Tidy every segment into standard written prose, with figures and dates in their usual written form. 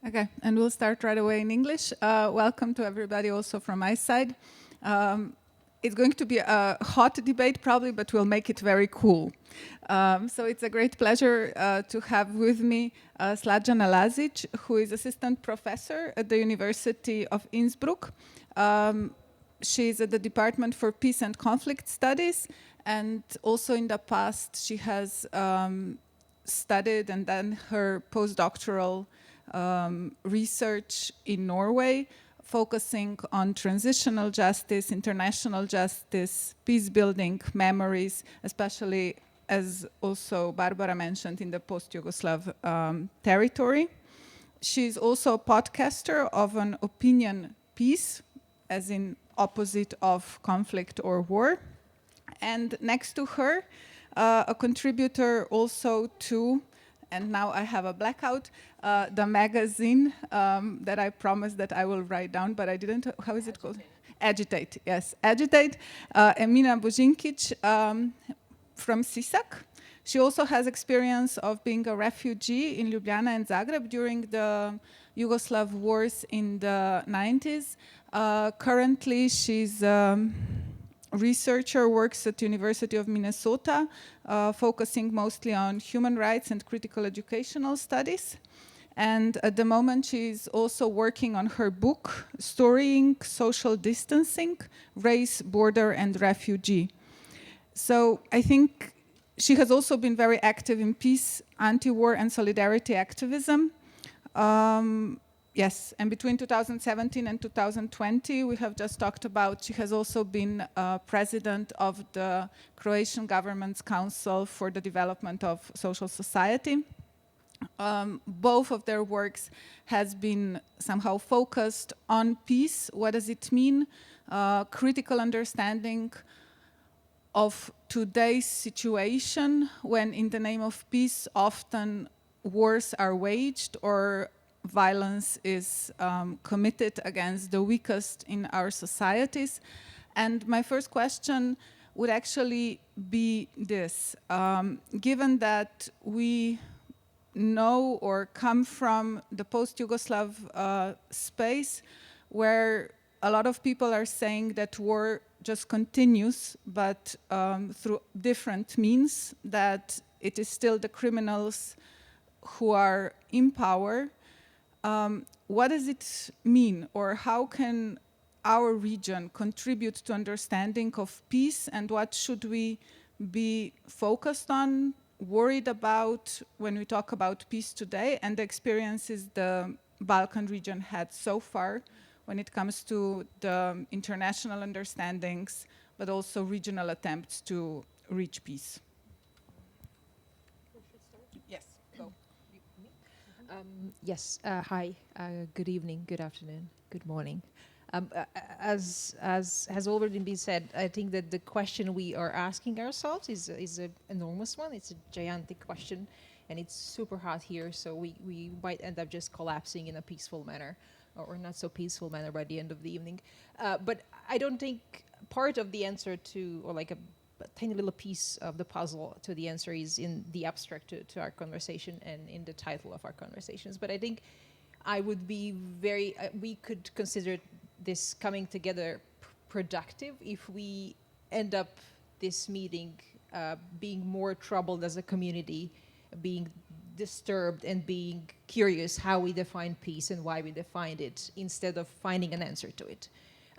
Okay, and we'll start right away in English. Welcome to everybody also from my side. It's going to be a hot debate probably, but we'll make it very cool. So it's a great pleasure to have with me Sladjana Lazić, who is assistant professor at the University of Innsbruck. She's at the Department for Peace and Conflict Studies, and also in the past she has studied and done her postdoctoral research in Norway, focusing on transitional justice, international justice, peace building, memories, especially as also Barbara mentioned in the post-Yugoslav territory. She's also a podcaster of an opinion piece, as in opposite of conflict or war. And next to her, a contributor also to, and now I have a blackout, the magazine that I promised that I will write down, but I didn't. How is it called? Agitate, yes, Agitate. Emina Bužinkić from Sisak. She also has experience of being a refugee in Ljubljana and Zagreb during the Yugoslav wars in the 90s. Currently, she's researcher, works at University of Minnesota, focusing mostly on human rights and critical educational studies. And at the moment, she's also working on her book, Storying Social Distancing, Race, Border, and Refugee. So I think she has also been very active in peace, anti-war, and solidarity activism. Yes, and between 2017 and 2020, we have just talked about, she has also been president of the Croatian government's Council for the Development of Social Society. Both of their works has been somehow focused on peace. What does it mean? Critical understanding of today's situation when in the name of peace often wars are waged or violence is committed against the weakest in our societies. And my first question would actually be this. Given that we know or come from the post-Yugoslav space where a lot of people are saying that war just continues, but through different means, that it is still the criminals who are in power. What does it mean, or how can our region contribute to understanding of peace, and what should we be focused on, worried about when we talk about peace today, and the experiences the Balkan region had so far when it comes to the international understandings, but also regional attempts to reach peace? Yes, go. Yes, hi, good evening, good afternoon, good morning. As has already been said, I think that the question we are asking ourselves is an enormous one. It's a gigantic question, and it's super hot here, so we might end up just collapsing in a peaceful manner, or not so peaceful manner by the end of the evening. But I don't think part of the answer to, or like a tiny little piece of the puzzle to the answer is in the abstract to our conversation and in the title of our conversations. But I think I would be very, we could consider this coming together productive if we end up this meeting being more troubled as a community, being disturbed and being curious how we define peace and why we defined it, instead of finding an answer to it.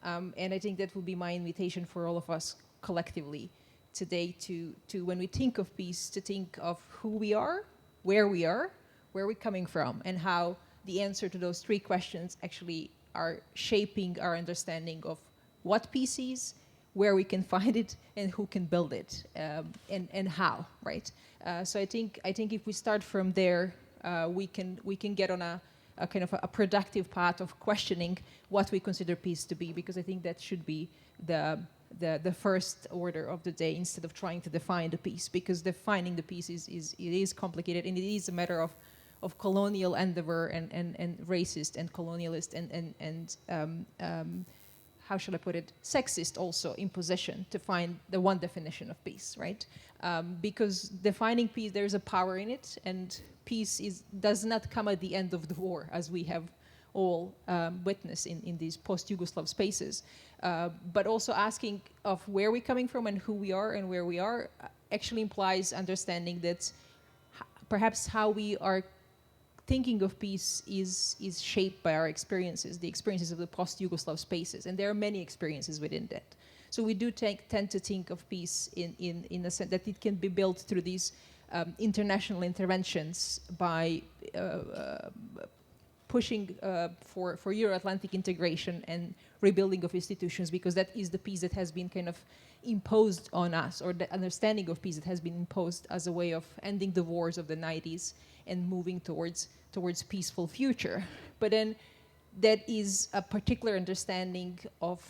And I think that would be my invitation for all of us collectively today to when we think of peace, to think of who we are, where we're coming from, and how the answer to those three questions actually are shaping our understanding of what peace is, where we can find it, and who can build it, and how, right? So I think if we start from there, we can get on a kind of a productive path of questioning what we consider peace to be, because I think that should be the first order of the day, instead of trying to define the peace, because defining the peace is complicated, and it is a matter of colonial endeavor and racist and colonialist and how shall I put it, sexist also imposition to find the one definition of peace, right? Because defining peace, there is a power in it, and peace does not come at the end of the war, as we have all witnessed in these post-Yugoslav spaces. But also asking of where we're coming from and who we are and where we are actually implies understanding that perhaps how we are thinking of peace is shaped by our experiences, the experiences of the post-Yugoslav spaces, and there are many experiences within that. So we do tend to think of peace in a sense that it can be built through these international interventions by pushing for Euro-Atlantic integration and rebuilding of institutions, because that is the peace that has been kind of imposed on us, or the understanding of peace that has been imposed as a way of ending the wars of the 90s and moving towards peaceful future. But then that is a particular understanding of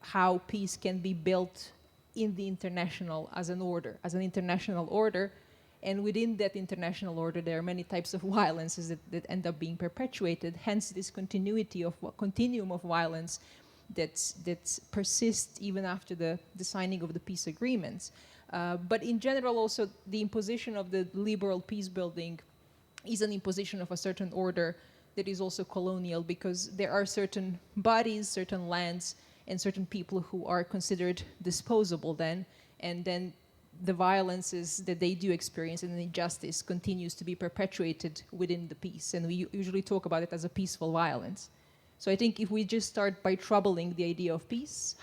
how peace can be built in the international as an international order. And within that international order, there are many types of violences that end up being perpetuated. Hence, this continuum of violence that persists even after the signing of the peace agreements. But in general, also, the imposition of the liberal peace building is an imposition of a certain order that is also colonial, because there are certain bodies, certain lands, and certain people who are considered disposable then, and then the violences that they do experience and the injustice continues to be perpetuated within the peace. And we usually talk about it as a peaceful violence. So I think if we just start by troubling the idea of peace,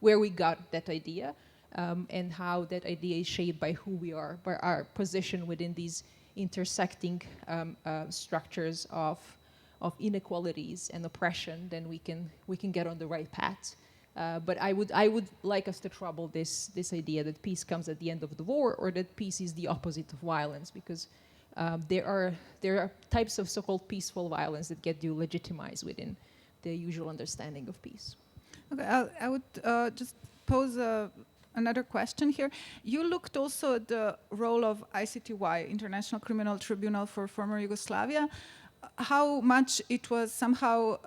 where we got that idea, and how that idea is shaped by who we are, by our position within these intersecting structures of inequalities and oppression, then we can get on the right path. But I would like us to trouble this idea that peace comes at the end of the war, or that peace is the opposite of violence, because there are types of so-called peaceful violence that get delegitimized within the usual understanding of peace. Okay, I would just pose another question here. You looked also at the role of ICTY, International Criminal Tribunal for Former Yugoslavia, how much it was somehow,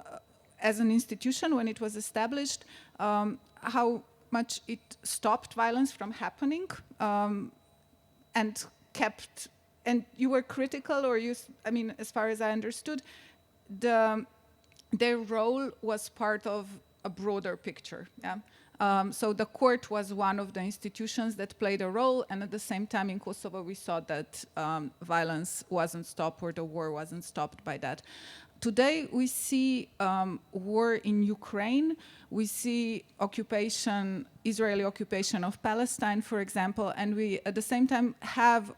as an institution when it was established, how much it stopped violence from happening, and kept, and you were critical, or as far as I understood, their role was part of a broader picture. Yeah? So the court was one of the institutions that played a role, and at the same time in Kosovo we saw that violence wasn't stopped, or the war wasn't stopped by that. Today we see war in Ukraine, we see Israeli occupation of Palestine, for example, and we at the same time have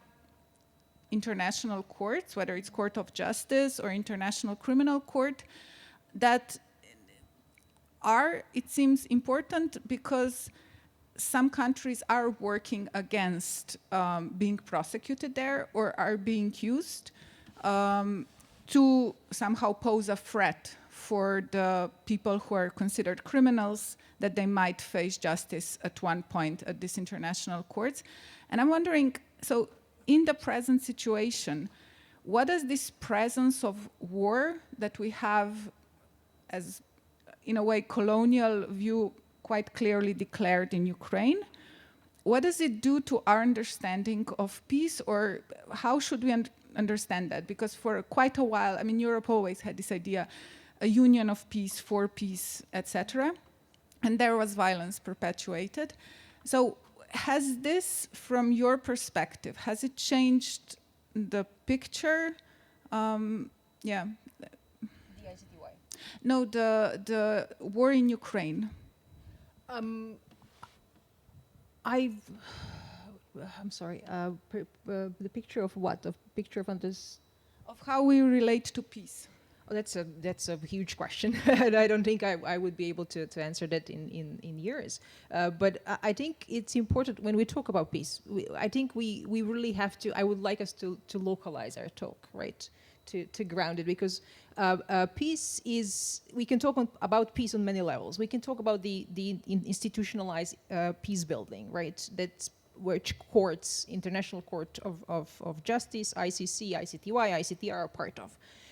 international courts, whether it's Court of Justice or International Criminal Court, that are, it seems, important because some countries are working against being prosecuted there, or are being used to somehow pose a threat for the people who are considered criminals, that they might face justice at one point at these international courts. And I'm wondering, so in the present situation, what does this presence of war that we have as, in a way, colonial view quite clearly declared in Ukraine, what does it do to our understanding of peace, or how should we understand that? Because for quite a while, Europe always had this idea, a union of peace, for peace, etc. And there was violence perpetuated. So has this, from your perspective, has it changed the picture? Yeah. The ICTY? No, the war in Ukraine. I'm sorry. The picture of what? The picture of of how we relate to peace. Oh, that's a huge question, and I don't think I would be able to answer that in years. But I think it's important when we talk about peace. I think we really have to. I would like us to localize our talk, right? To ground it, because peace is. We can talk about peace on many levels. We can talk about the institutionalized peace building, right? That's which courts, International Court of Justice, ICC, ICTY, ICT are a part of.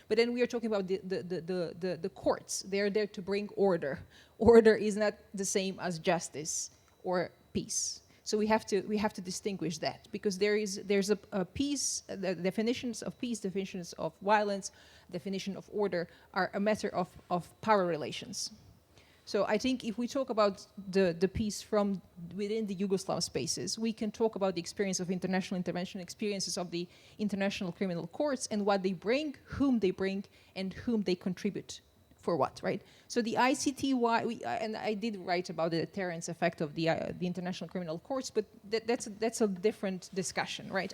But then we are talking about the courts. They are there to bring order. Order is not the same as justice or peace. So we have to distinguish that, because there's a peace, the definitions of peace, definitions of violence, definition of order are a matter of power relations. So I think if we talk about the peace from within the Yugoslav spaces, we can talk about the experience of international intervention, experiences of the international criminal courts, and what they bring, whom they bring, and whom they contribute for what, right? So the ICTY, and I did write about the deterrence effect of the international criminal courts, but that's a different discussion, right?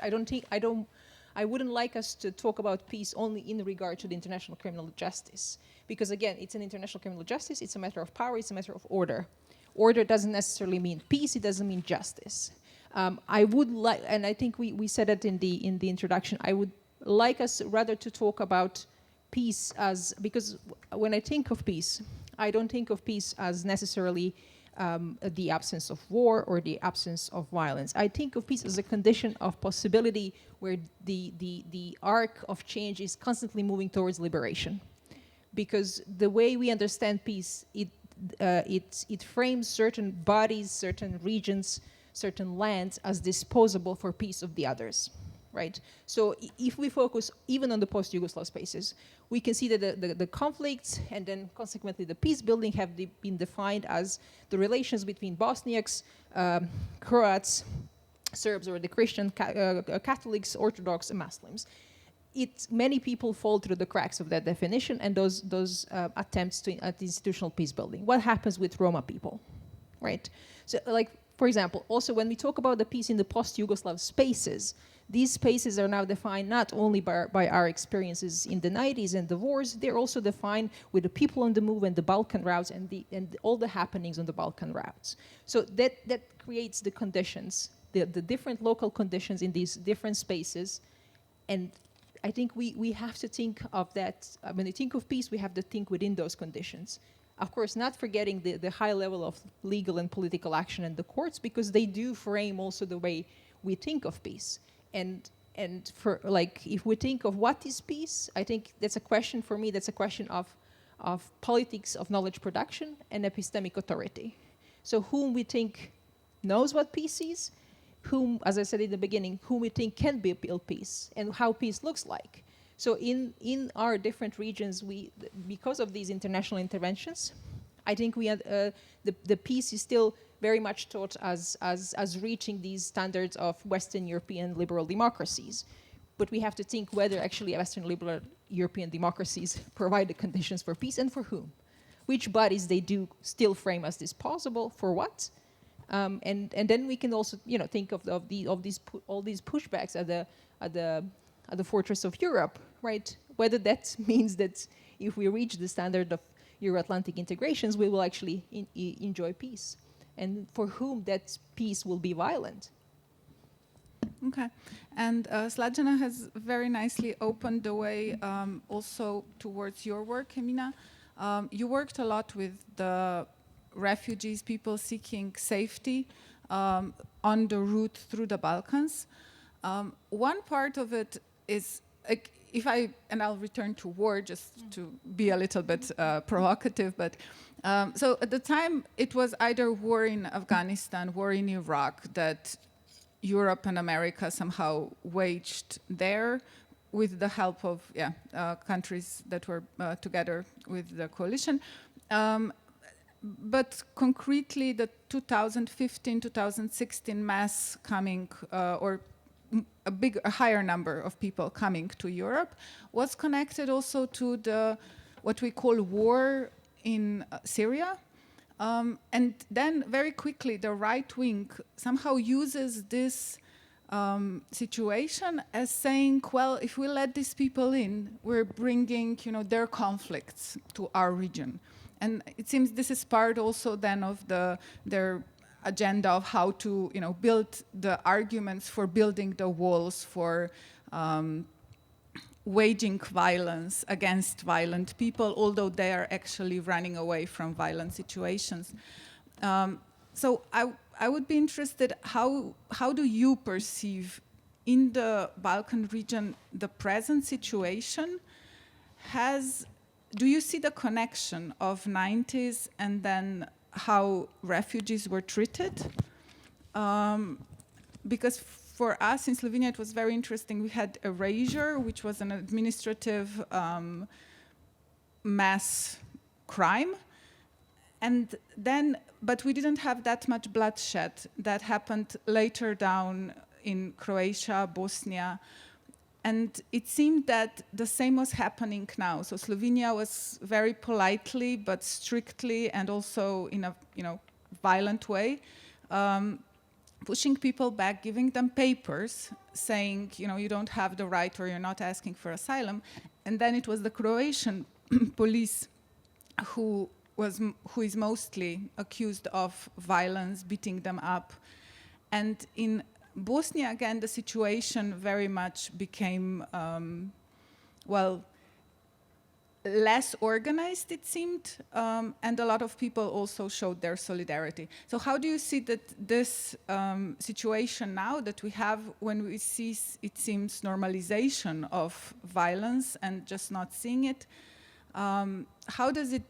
I wouldn't like us to talk about peace only in regard to the international criminal justice, because again, it's an international criminal justice, it's a matter of power, it's a matter of order. Order doesn't necessarily mean peace, it doesn't mean justice. I would like, and I think we said it in the introduction, I would like us rather to talk about peace as, because when I think of peace, I don't think of peace as necessarily the absence of war or the absence of violence. I think of peace as a condition of possibility where the arc of change is constantly moving towards liberation. Because the way we understand peace, it frames certain bodies, certain regions, certain lands as disposable for peace of the others, right? So if we focus even on the post-Yugoslav spaces, we can see that the conflicts and then consequently the peace building have been defined as the relations between Bosniaks, Croats, Serbs, or the Christian, Catholics, Orthodox, and Muslims. Many people fall through the cracks of that definition and those attempts at institutional peace building. What happens with Roma people, right? So, like, for example, also when we talk about the peace in the post-Yugoslav spaces, these spaces are now defined not only by our experiences in the 90s and the wars, they're also defined with the people on the move and the Balkan routes and all the happenings on the Balkan routes. So that creates the conditions, the different local conditions in these different spaces. And I think we have to think of that. When we think of peace, we have to think within those conditions. Of course, not forgetting the high level of legal and political action in the courts, because they do frame also the way we think of peace. And for, like, if we think of what is peace, I think that's a question for me, that's a question of politics of knowledge production and epistemic authority. So whom we think knows what peace is, whom, as I said in the beginning, whom we think can build peace, and how peace looks like. So in our different regions, because of these international interventions, I think the peace is still very much taught as reaching these standards of Western European liberal democracies. But we have to think whether actually Western liberal European democracies provide the conditions for peace, and for whom. Which bodies they do still frame as disposable, for what? And then we can also, think of all these pushbacks at the fortress of Europe, right? Whether that means that if we reach the standard of Euro-Atlantic integrations, we will actually enjoy peace, and for whom that peace will be violent. Okay, and Sladjana has very nicely opened the way also towards your work, Emina. You worked a lot with the refugees, people seeking safety on the route through the Balkans. One part of it is, and I'll return to war just to be a little bit provocative, but so at the time it was either war in Afghanistan, war in Iraq that Europe and America somehow waged there with the help of countries that were together with the coalition. But concretely, the 2015-2016 mass coming, or a higher number of people coming to Europe, was connected also to what we call war in Syria. And then very quickly, the right wing somehow uses this situation as saying, well, if we let these people in, we're bringing, their conflicts to our region. And it seems this is part also then of their agenda of how to, build the arguments for building the walls, for waging violence against violent people, although they are actually running away from violent situations. So I would be interested, how do you perceive in the Balkan region the present situation, do you see the connection of 90s and then how refugees were treated? Because for us in Slovenia, it was very interesting. We had erasure, which was an administrative mass crime. And then, but we didn't have that much bloodshed that happened later down in Croatia, Bosnia. And it seemed that the same was happening now. So Slovenia was very politely, but strictly, and also in a violent way, pushing people back, giving them papers, saying, you don't have the right or you're not asking for asylum. And then it was the Croatian police who is mostly accused of violence, beating them up. And in Bosnia, again, the situation very much became, less organized, it seemed, and a lot of people also showed their solidarity. So how do you see that this situation now that we have, when we see, it seems, normalization of violence and just not seeing it, how does it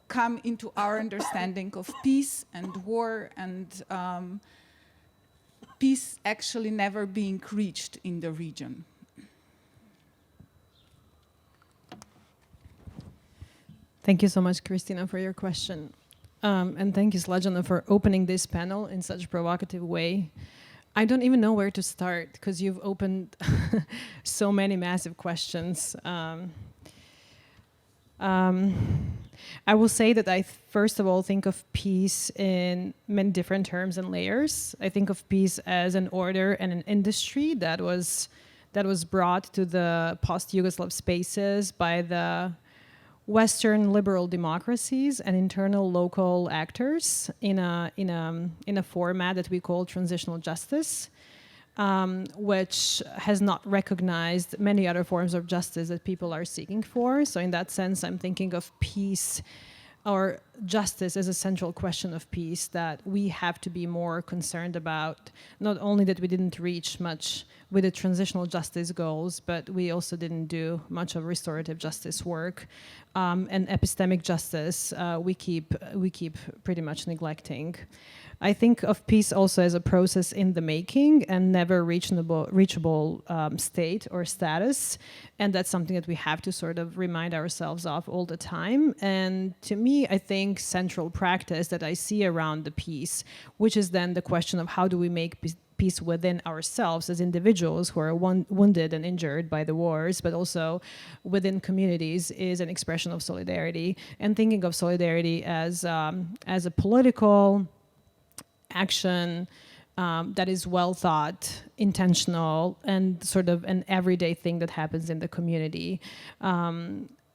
come into our understanding of peace and war and peace actually never being reached in the region? Thank you so much, Kristina, for your question. And thank you, Sladjana, for opening this panel in such a provocative way. I don't even know where to start, because you've opened so many massive questions. I will say that I first of all think of peace in many different terms and layers. I think of peace as an order and an industry that was brought to the post-Yugoslav spaces by the Western liberal democracies and internal local actors in a format that we call transitional justice, which has not recognized many other forms of justice that people are seeking for. So in that sense, I'm thinking of peace or justice as a central question of peace that we have to be more concerned about. Not only that we didn't reach much with the transitional justice goals, but we also didn't do much of restorative justice work, and epistemic justice we keep pretty much neglecting. I think of peace also as a process in the making and never reachable state or status, and that's something that we have to sort of remind ourselves of all the time. And to me, I think central practice that I see around the peace, which is then the question of how do we make peace within ourselves as individuals who are wounded and injured by the wars, but also within communities, is an expression of solidarity. And thinking of solidarity as a political action that is well thought, intentional, and sort of an everyday thing that happens in the community.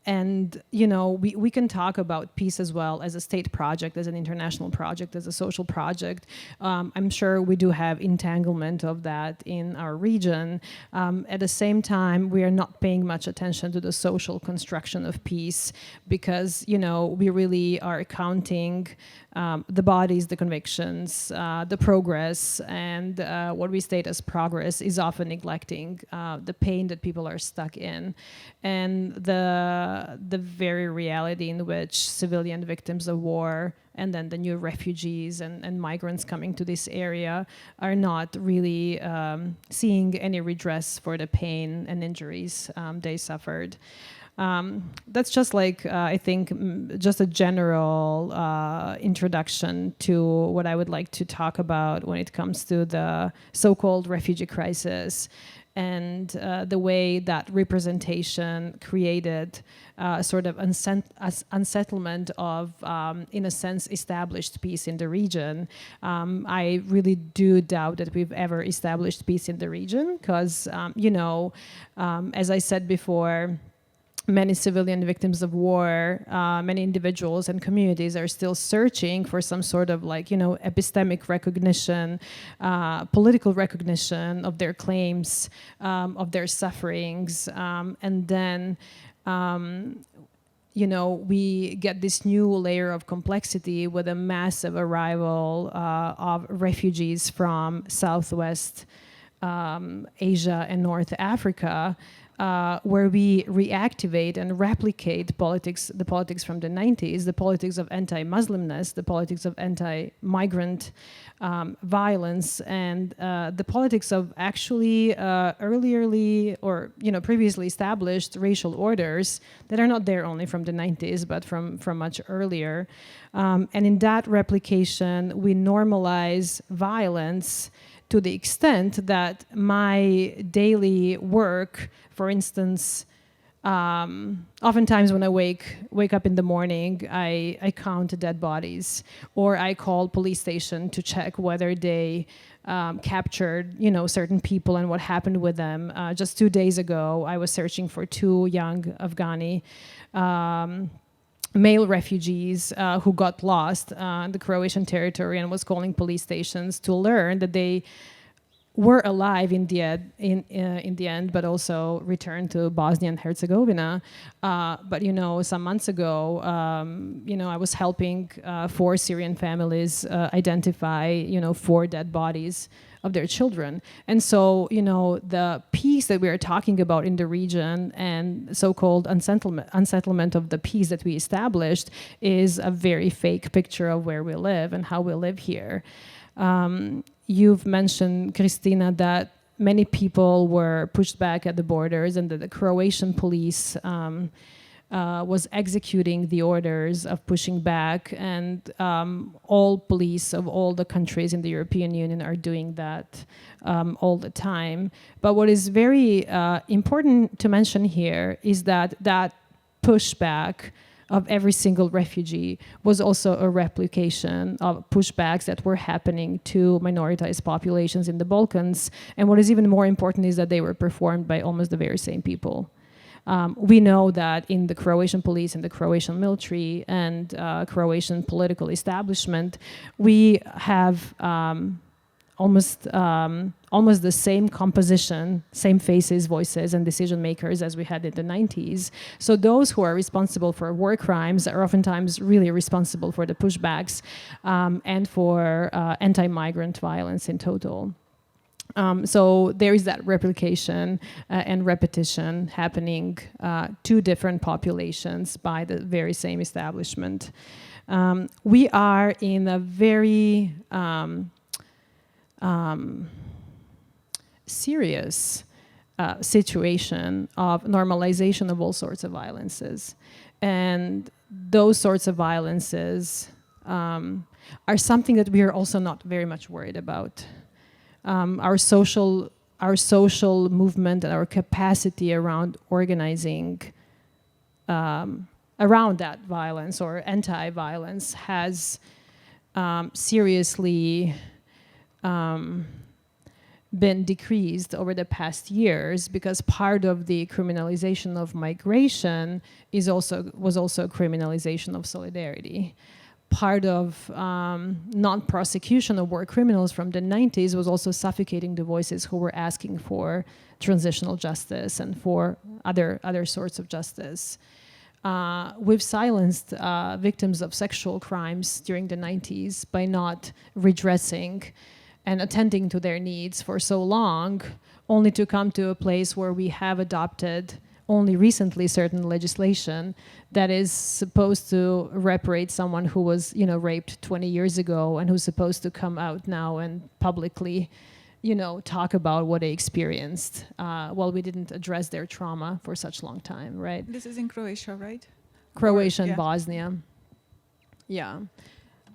And, we can talk about peace as well as a state project, as an international project, as a social project. I'm sure we do have entanglement of that in our region. At the same time, we are not paying much attention to the social construction of peace because, we really are counting the bodies, the convictions, the progress, and what we state as progress is often neglecting the pain that people are stuck in, and the very reality in which civilian victims of war and then the new refugees and migrants coming to this area are not really seeing any redress for the pain and injuries they suffered. That's just I think, just a general introduction to what I would like to talk about when it comes to the so-called refugee crisis and the way that representation created sort of unsettlement of, in a sense, established peace in the region. I really do doubt that we've ever established peace in the region because, as I said before, many civilian victims of war, many individuals and communities are still searching for some sort of epistemic recognition, political recognition of their claims, of their sufferings. And then, we get this new layer of complexity with a massive arrival of refugees from Southwest Asia and North Africa, where we reactivate and replicate the politics from the 90s, the politics of anti-Muslimness, the politics of anti-migrant violence, and the politics of actually previously established racial orders that are not there only from the 90s, but from much earlier. And in that replication, we normalize violence to the extent that my daily work, for instance, oftentimes when I wake up in the morning, I count dead bodies, or I call police station to check whether they captured, certain people and what happened with them. Just 2 days ago, I was searching for 2 young Afghani male refugees who got lost in the Croatian territory, and was calling police stations to learn that they were alive in the end, but also returned to Bosnia and Herzegovina. But some months ago, I was helping 4 Syrian families identify 4 dead bodies of their children. And so, the peace that we are talking about in the region and so-called unsettlement of the peace that we established is a very fake picture of where we live and how we live here. You've mentioned, Kristina, that many people were pushed back at the borders and that the Croatian police was executing the orders of pushing back, and all police of all the countries in the European Union are doing that all the time. But what is very important to mention here is that pushback of every single refugee was also a replication of pushbacks that were happening to minoritized populations in the Balkans. And what is even more important is that they were performed by almost the very same people. We know that in the Croatian police and the Croatian military and Croatian political establishment, we have almost the same composition, same faces, voices, and decision makers as we had in the 90s. So those who are responsible for war crimes are oftentimes really responsible for the pushbacks and for anti-migrant violence in total. So there is that replication and repetition happening to different populations by the very same establishment. We are in a very serious situation of normalization of all sorts of violences. And those sorts of violences are something that we are also not very much worried about. Our social movement and our capacity around organizing around that violence or anti-violence has seriously been decreased over the past years, because part of the criminalization of migration was also criminalization of solidarity. Part of non-prosecution of war criminals from the 90s was also suffocating the voices who were asking for transitional justice and for other sorts of justice. We've silenced victims of sexual crimes during the 90s by not redressing and attending to their needs for so long, only to come to a place where we have adopted only recently certain legislation that is supposed to reparate someone who was, raped 20 years ago and who's supposed to come out now and publicly, talk about what they experienced while we didn't address their trauma for such a long time, right? This is in Croatia, right? Croatia and Bosnia. Yeah.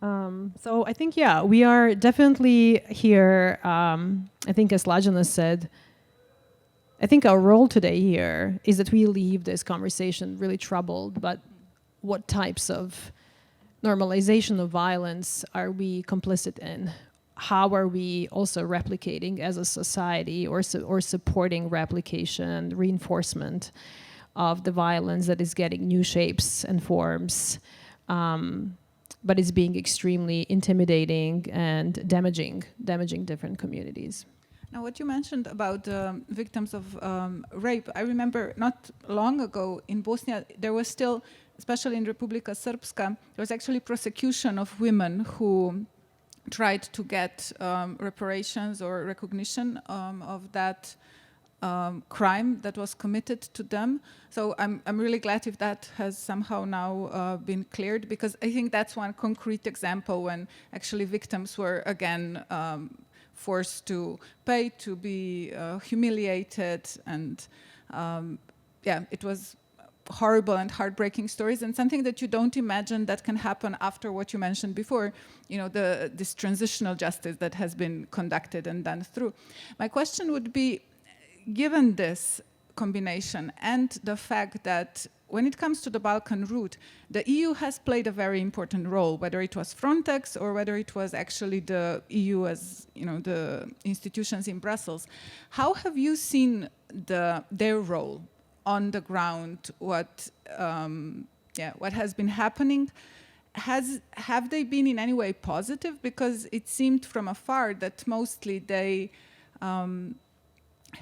So I think, we are definitely here. I think as Sladjana said, I think our role today here is that we leave this conversation really troubled, but what types of normalization of violence are we complicit in? How are we also replicating as a society or supporting replication, reinforcement of the violence that is getting new shapes and forms, but is being extremely intimidating and damaging different communities? Now, what you mentioned about victims of rape, I remember not long ago in Bosnia, there was still, especially in Republika Srpska, there was actually prosecution of women who tried to get reparations or recognition of that crime that was committed to them. So I'm really glad if that has somehow now been cleared, because I think that's one concrete example when actually victims were again forced to pay, to be humiliated, and it was horrible and heartbreaking stories, and something that you don't imagine that can happen after what you mentioned before, this transitional justice that has been conducted and done through. My question would be, given this combination and the fact that when it comes to the Balkan route, the EU has played a very important role, whether it was Frontex or whether it was actually the EU as the institutions in Brussels. How have you seen their role on the ground? What has been happening? Have they been in any way positive? Because it seemed from afar that mostly they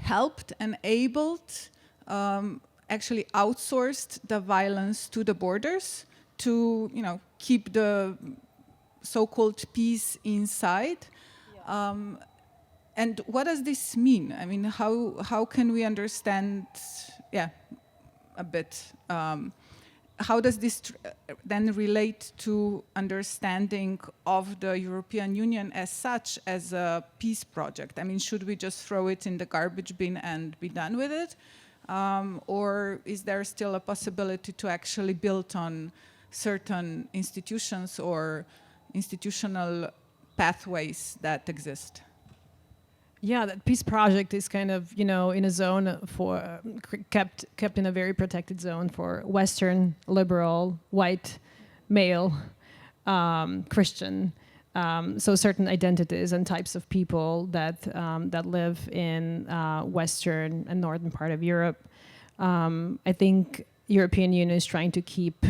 helped, enabled, actually outsourced the violence to the borders to keep the so-called peace inside. Yeah. And what does this mean? I mean, how can we understand a bit? How does this then relate to understanding of the European Union as such, as a peace project? I mean, should we just throw it in the garbage bin and be done with it? Or is there still a possibility to actually build on certain institutions or institutional pathways that exist? Yeah, that peace project is kind of, in a zone for kept in a very protected zone for Western, liberal, white, male, Christian. So certain identities and types of people that live in Western and northern part of Europe. I think European Union is trying to keep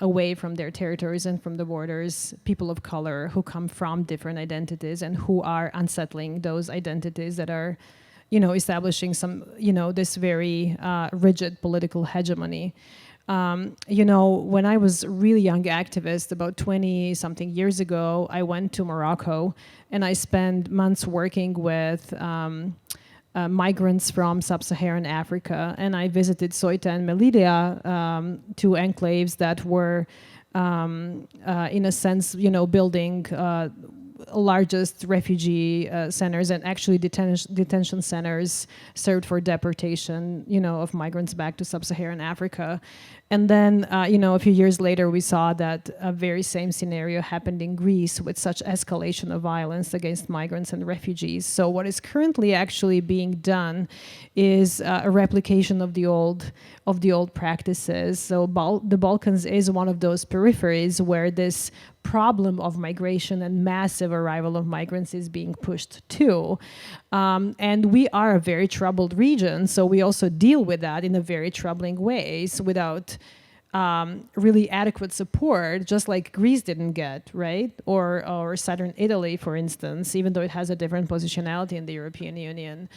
away from their territories and from the borders people of color who come from different identities and who are unsettling those identities that are, establishing some, this very rigid political hegemony. When I was a really young activist, about 20-something years ago, I went to Morocco and I spent months working with migrants from sub-Saharan Africa, and I visited Ceuta and Melilla, two enclaves that were, in a sense, building largest refugee centers and actually detention centers served for deportation, of migrants back to sub-Saharan Africa. And then, a few years later, we saw that a very same scenario happened in Greece with such escalation of violence against migrants and refugees. So what is currently actually being done is a replication of the old practices. So the Balkans is one of those peripheries where this problem of migration and massive arrival of migrants is being pushed to. And we are a very troubled region, so we also deal with that in a very troubling ways without really adequate support, just like Greece didn't get, right? Or southern Italy, for instance, even though it has a different positionality in the European Union.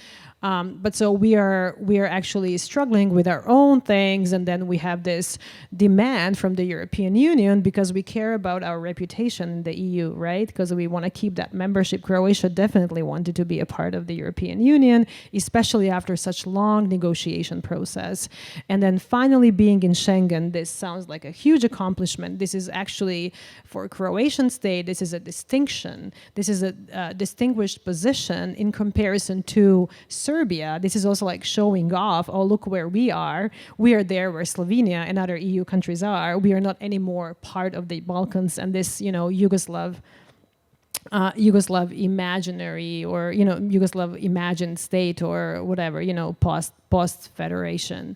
But so we are actually struggling with our own things, and then we have this demand from the European Union because we care about our reputation in the EU, right? Because we want to keep that membership. Croatia definitely wanted to be a part of the European Union, especially after such long negotiation process. And then finally being in Schengen, this sounds like a huge accomplishment. This is actually, for a Croatian state, this is a distinction. This is a distinguished position in comparison to Serbia. This is also like showing off, oh, look where we are. We are there where Slovenia and other EU countries are. We are not anymore part of the Balkans and this, Yugoslav imaginary or, Yugoslav imagined state or whatever, post-federation.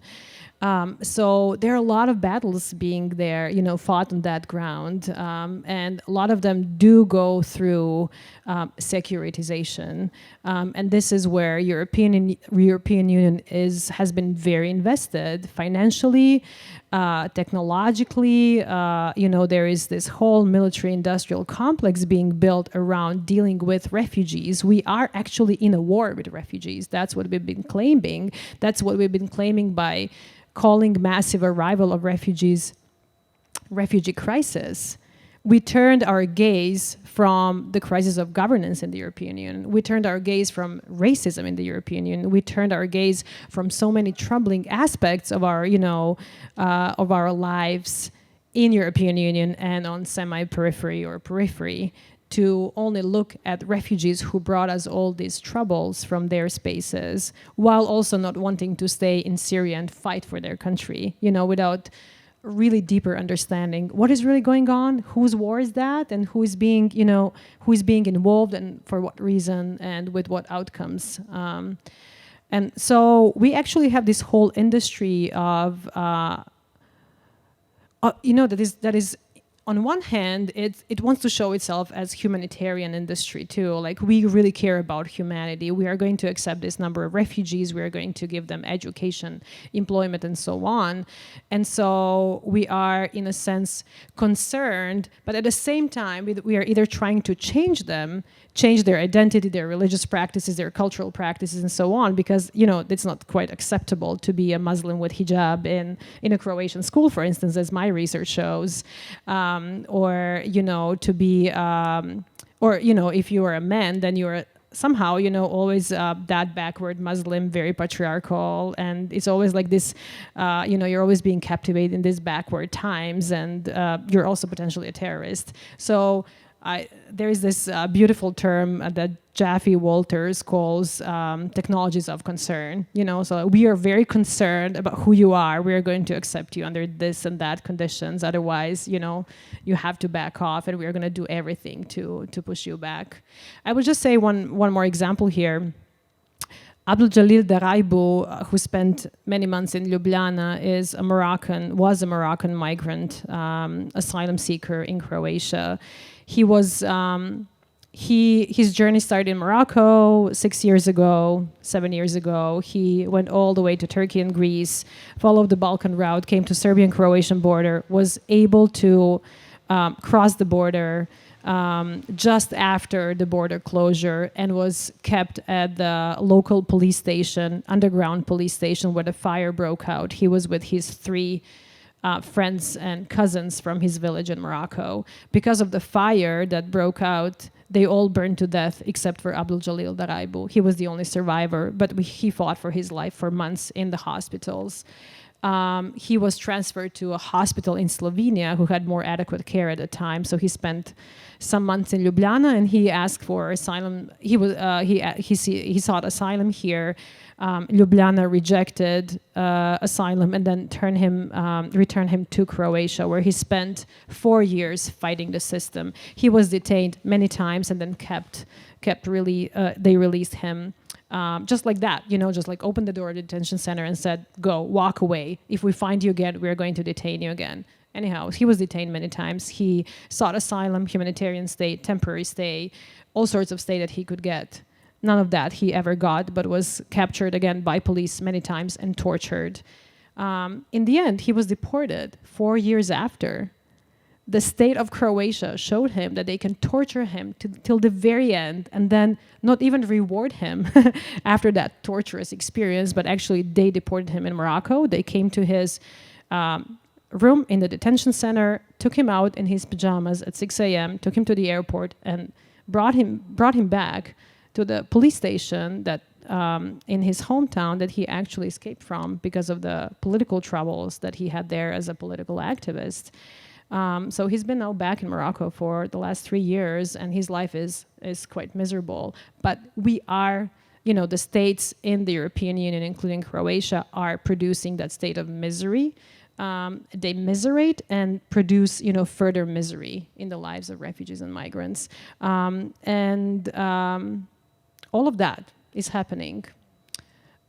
So there are a lot of battles being there, fought on that ground, and a lot of them do go through securitization, and this is where European Union has been very invested financially, technologically. There is this whole military-industrial complex being built around dealing with refugees. We are actually in a war with refugees. That's what we've been claiming. That's what we've been claiming by calling massive arrival of refugees refugee crisis. we turned our gaze from the crisis of governance in the European Union. We turned our gaze from racism in the European Union. We turned our gaze from so many troubling aspects of our, of our lives in European Union and on semi-periphery or periphery, to only look at refugees who brought us all these troubles from their spaces, while also not wanting to stay in Syria and fight for their country, without really deeper understanding what is really going on, whose war is that, and who is being involved, and for what reason, and with what outcomes. And so we actually have this whole industry of, that is on one hand, it wants to show itself as humanitarian industry too. Like, we really care about humanity. We are going to accept this number of refugees. We are going to give them education, employment, and so on. And so we are, in a sense, concerned, but at the same time, we are either trying to change them, change their identity, their religious practices, their cultural practices, and so on, because, it's not quite acceptable to be a Muslim with hijab in a Croatian school, for instance, as my research shows. Or to be, if you are a man, then you are somehow, always that backward Muslim, very patriarchal, and it's always like this, you're always being captivated in these backward times, and you're also potentially a terrorist. So there is this beautiful term that Jaffe Walters calls technologies of concern. So we are very concerned about who you are. We are going to accept you under this and that conditions. Otherwise, you have to back off, and we are going to do everything to push you back. I would just say one more example here. Abdul Jalil Daraibu, who spent many months in Ljubljana, was a Moroccan migrant, asylum seeker in Croatia. He was his journey started in Morocco 7 years ago. He went all the way to Turkey and Greece, followed the Balkan route, came to Serbian-Croatian border, was able to cross the border just after the border closure, and was kept at the local police station, underground police station, where the fire broke out. He was with his 3 friends and cousins from his village in Morocco. Because of the fire that broke out, they all burned to death except for Abdul Jalil Daraibu. He was the only survivor, but he fought for his life for months in the hospitals. He was transferred to a hospital in Slovenia who had more adequate care at the time, so he spent some months in Ljubljana, and he asked for asylum. He sought asylum here. Ljubljana rejected asylum and then returned him to Croatia, where he spent 4 years fighting the system. He was detained many times and then they released him. Just like that, just like opened the door of the detention center and said, go, walk away. If we find you again, we're going to detain you again. Anyhow, he was detained many times. He sought asylum, humanitarian stay, temporary stay, all sorts of stay that he could get. None of that he ever got, but was captured again by police many times and tortured. In the end, he was deported 4 years after. The state of Croatia showed him that they can torture him till the very end, and then not even reward him after that torturous experience, but actually they deported him in Morocco. They came to his room in the detention center, took him out in his pajamas at 6 a.m., took him to the airport, and brought him back to the police station that in his hometown that he actually escaped from because of the political troubles that he had there as a political activist. So he's been now back in Morocco for the last 3 years, and his life is quite miserable. But we are, the states in the European Union, including Croatia, are producing that state of misery. They miserate and produce, further misery in the lives of refugees and migrants. All of that is happening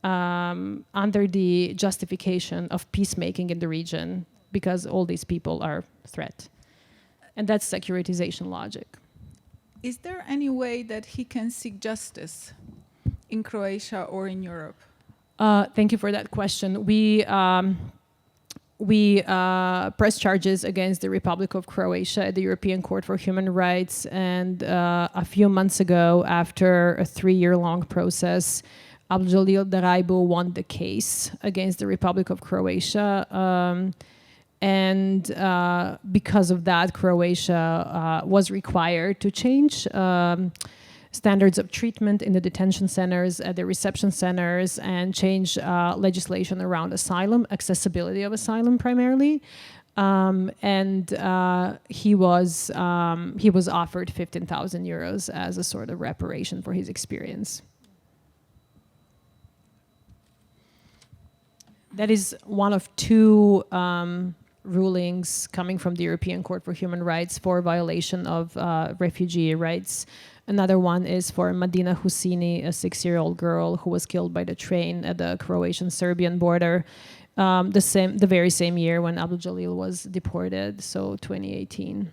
under the justification of peacemaking in the region, because all these people are a threat. And that's securitization logic. Is there any way that he can seek justice in Croatia or in Europe? Thank you for that question. We pressed charges against the Republic of Croatia at the European Court for Human Rights, and a few months ago, after a 3-year-long process, Abdul Jalil Daraibu won the case against the Republic of Croatia. And because of that, Croatia was required to change standards of treatment in the detention centers, at the reception centers, and change legislation around asylum, accessibility of asylum primarily. He was offered 15,000 euros as a sort of reparation for his experience. That is one of two rulings coming from the European Court for Human Rights for violation of refugee rights. Another one is for Madina Husini, a 6-year-old girl who was killed by the train at the Croatian-Serbian border, the very same year when Abdul Jalil was deported, so 2018.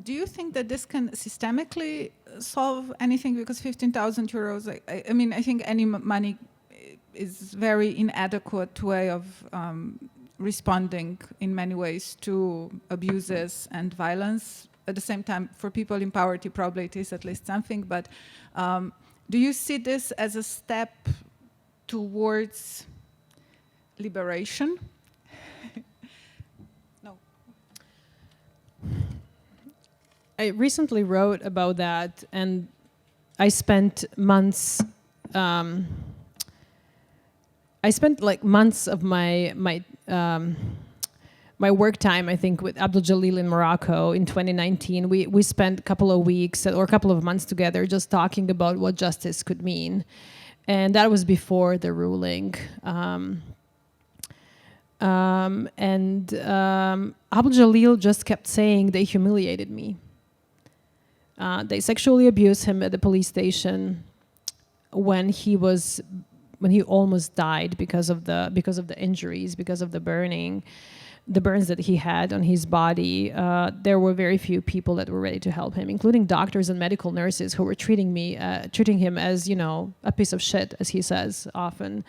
Do you think that this can systemically solve anything? Because 15,000 euros, I mean, I think any money is very inadequate way of responding in many ways to abuses and violence. At the same time, for people in poverty, probably it is at least something. But do you see this as a step towards liberation? No. I recently wrote about that, and I spent months. I spent like months of my work time, I think, with Abdul Jalil in Morocco in 2019. We spent a couple of weeks or a couple of months together just talking about what justice could mean. And that was before the ruling. Abdul Jalil just kept saying they humiliated me. They sexually abused him at the police station when he almost died because of the injuries, because of the burns that he had on his body. There were very few people that were ready to help him, including doctors and medical nurses who were treating him as, a piece of shit, as he says often.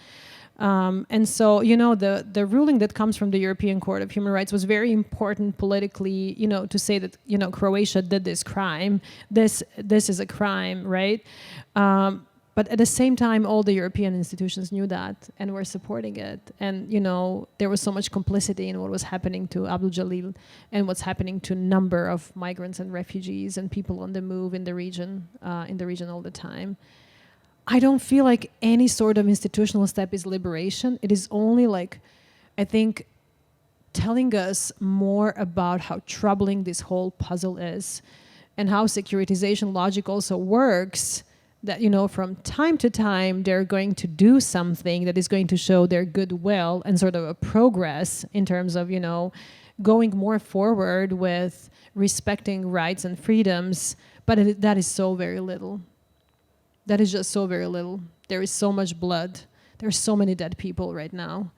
And so, the ruling that comes from the European Court of Human Rights was very important politically, to say that, Croatia did this crime. This is a crime, right? But at the same time, all the European institutions knew that and were supporting it. And, there was so much complicity in what was happening to Abdul Jalil and what's happening to a number of migrants and refugees and people on the move in the region all the time. I don't feel like any sort of institutional step is liberation. It is only I think, telling us more about how troubling this whole puzzle is and how securitization logic also works. That, from time to time, they're going to do something that is going to show their goodwill and sort of a progress in terms of, going more forward with respecting rights and freedoms. But that is so very little. That is just so very little. There is so much blood. There are so many dead people right now.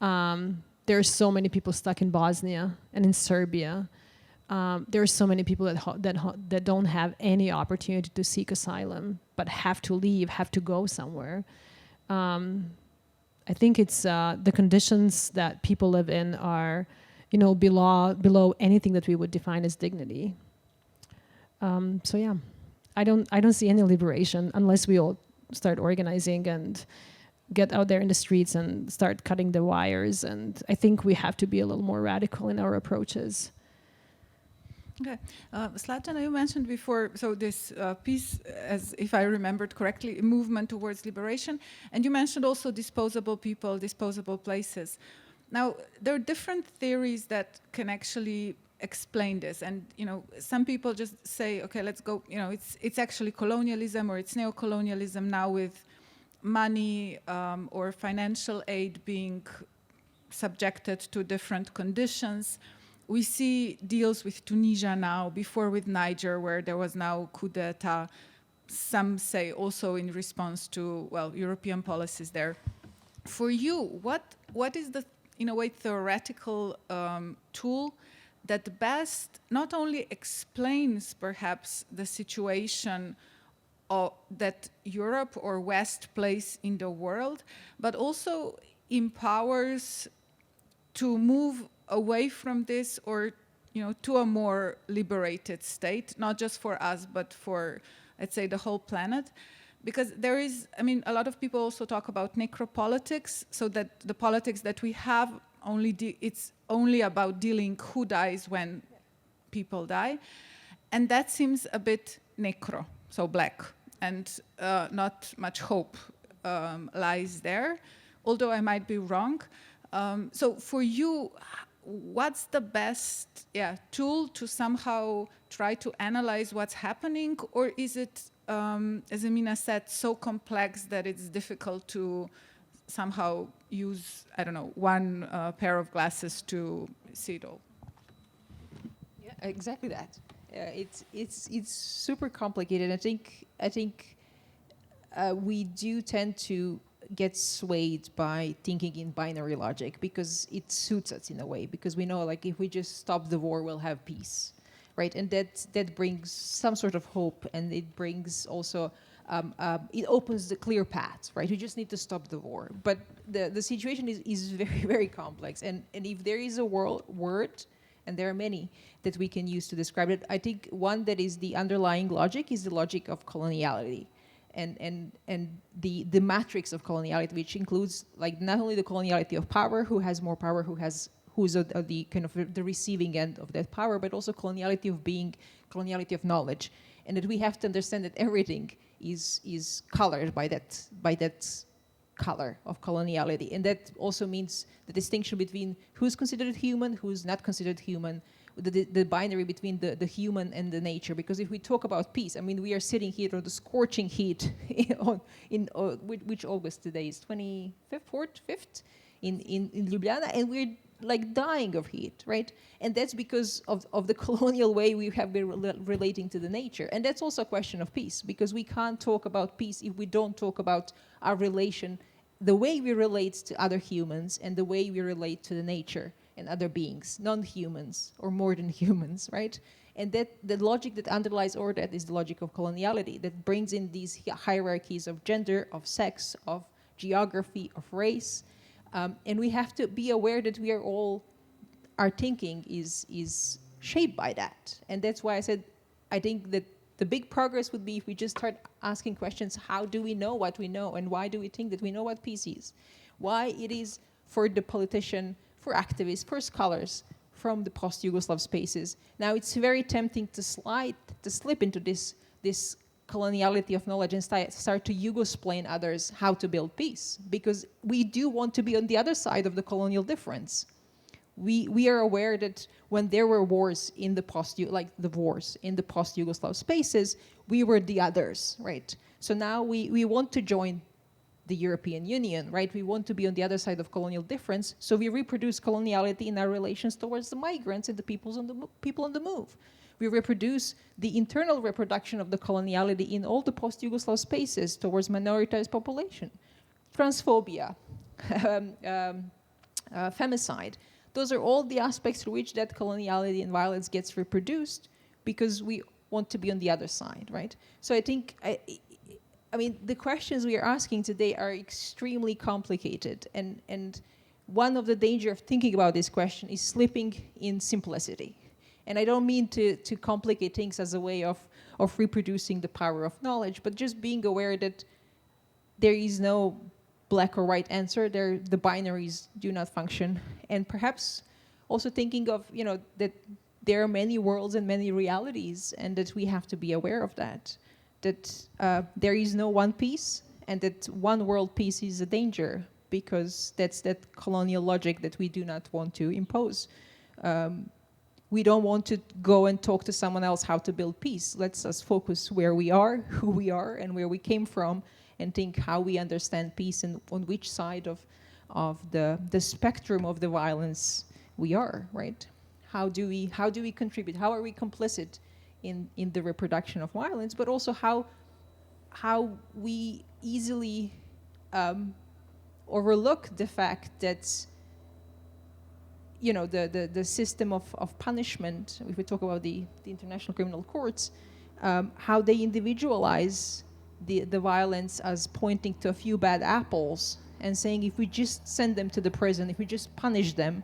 There are so many people stuck in Bosnia and in Serbia. There are so many people that don't have any opportunity to seek asylum, but have to leave, have to go somewhere. I think it's the conditions that people live in are, below anything that we would define as dignity. So yeah, I don't see any liberation unless we all start organizing and get out there in the streets and start cutting the wires. And I think we have to be a little more radical in our approaches. Okay. Sladjana, you mentioned before, so this piece, as if I remembered correctly, a movement towards liberation, and you mentioned also disposable people, disposable places. Now, there are different theories that can actually explain this, and some people just say, okay, let's go, it's actually colonialism or it's neo-colonialism now with money or financial aid being subjected to different conditions. We see deals with Tunisia now, before with Niger, where there was now coup d'etat. Some say also in response to, European policies there. For you, what is the, in a way, theoretical tool that best not only explains perhaps the situation that Europe or West plays in the world, but also empowers to move away from this or, to a more liberated state, not just for us, but for, let's say, the whole planet? because there is, I mean, a lot of people also talk about necropolitics, so that the politics that we have it's only about dealing who dies when people die. And that seems a bit necro, so black, and not much hope lies there, although I might be wrong. So for you, what's the best tool to somehow try to analyze what's happening? Or is it, as Emina said, so complex that it's difficult to somehow use, I don't know, one pair of glasses to see it all? Yeah, exactly that. It's super complicated. I think we do tend to get swayed by thinking in binary logic because it suits us in a way, because we know, like, if we just stop the war, we'll have peace, right? And that brings some sort of hope, and it brings also it opens the clear path, right? We just need to stop the war. But the situation is very, very complex, and if there is a word, and there are many that we can use to describe it, I think one that is the underlying logic is the logic of coloniality. And the matrix of coloniality, which includes, like, not only the coloniality of power, who has more power, who's at the kind of the receiving end of that power, but also coloniality of being, coloniality of knowledge, and that we have to understand that everything is colored by that color of coloniality, and that also means the distinction between who's considered human, who's not considered human, the binary between the human and the nature. Because if we talk about peace, I mean, we are sitting here on the scorching heat in which August today is, 25th, 5th in Ljubljana, and we're like dying of heat, right? And that's because of the colonial way we have been relating to the nature. And that's also a question of peace, because we can't talk about peace if we don't talk about our relation, the way we relate to other humans and the way we relate to the nature and other beings, non-humans or more than humans, right? And that the logic that underlies all that is the logic of coloniality, that brings in these hierarchies of gender, of sex, of geography, of race. And we have to be aware that we are all, our thinking is shaped by that. And that's why I said, I think that the big progress would be if we just start asking questions, how do we know what we know? And why do we think that we know what peace is? Why it is for the politician, for activists, for scholars from the post-Yugoslav spaces. Now it's very tempting to slip into this coloniality of knowledge and start to Yugosplain others how to build peace, because we do want to be on the other side of the colonial difference. We are aware that when there were wars in the post-Yugoslav spaces, we were the others, right? So now we want to join the European Union, right? We want to be on the other side of colonial difference, so we reproduce coloniality in our relations towards the migrants and the people on the move. We reproduce the internal reproduction of the coloniality in all the post-Yugoslav spaces towards minoritized population. Transphobia, femicide. Those are all the aspects through which that coloniality and violence gets reproduced, because we want to be on the other side, right? So I think, I mean, the questions we are asking today are extremely complicated, and one of the danger of thinking about this question is slipping in simplicity. And I don't mean to complicate things as a way of reproducing the power of knowledge, but just being aware that there is no black or white answer. The binaries do not function. And perhaps also thinking of, that there are many worlds and many realities, and that we have to be aware of that. That there is no one piece, and that one world peace is a danger, because that's that colonial logic that we do not want to impose. We don't want to go and talk to someone else how to build peace. Let's us focus where we are, who we are, and where we came from, and think how we understand peace and on which side of the spectrum of the violence we are, right? How do we contribute? How are we complicit in the reproduction of violence? But also how we easily overlook the fact that the system of punishment, if we talk about the International Criminal Courts, how they individualize the violence as pointing to a few bad apples and saying, if we just send them to the prison, if we just punish them,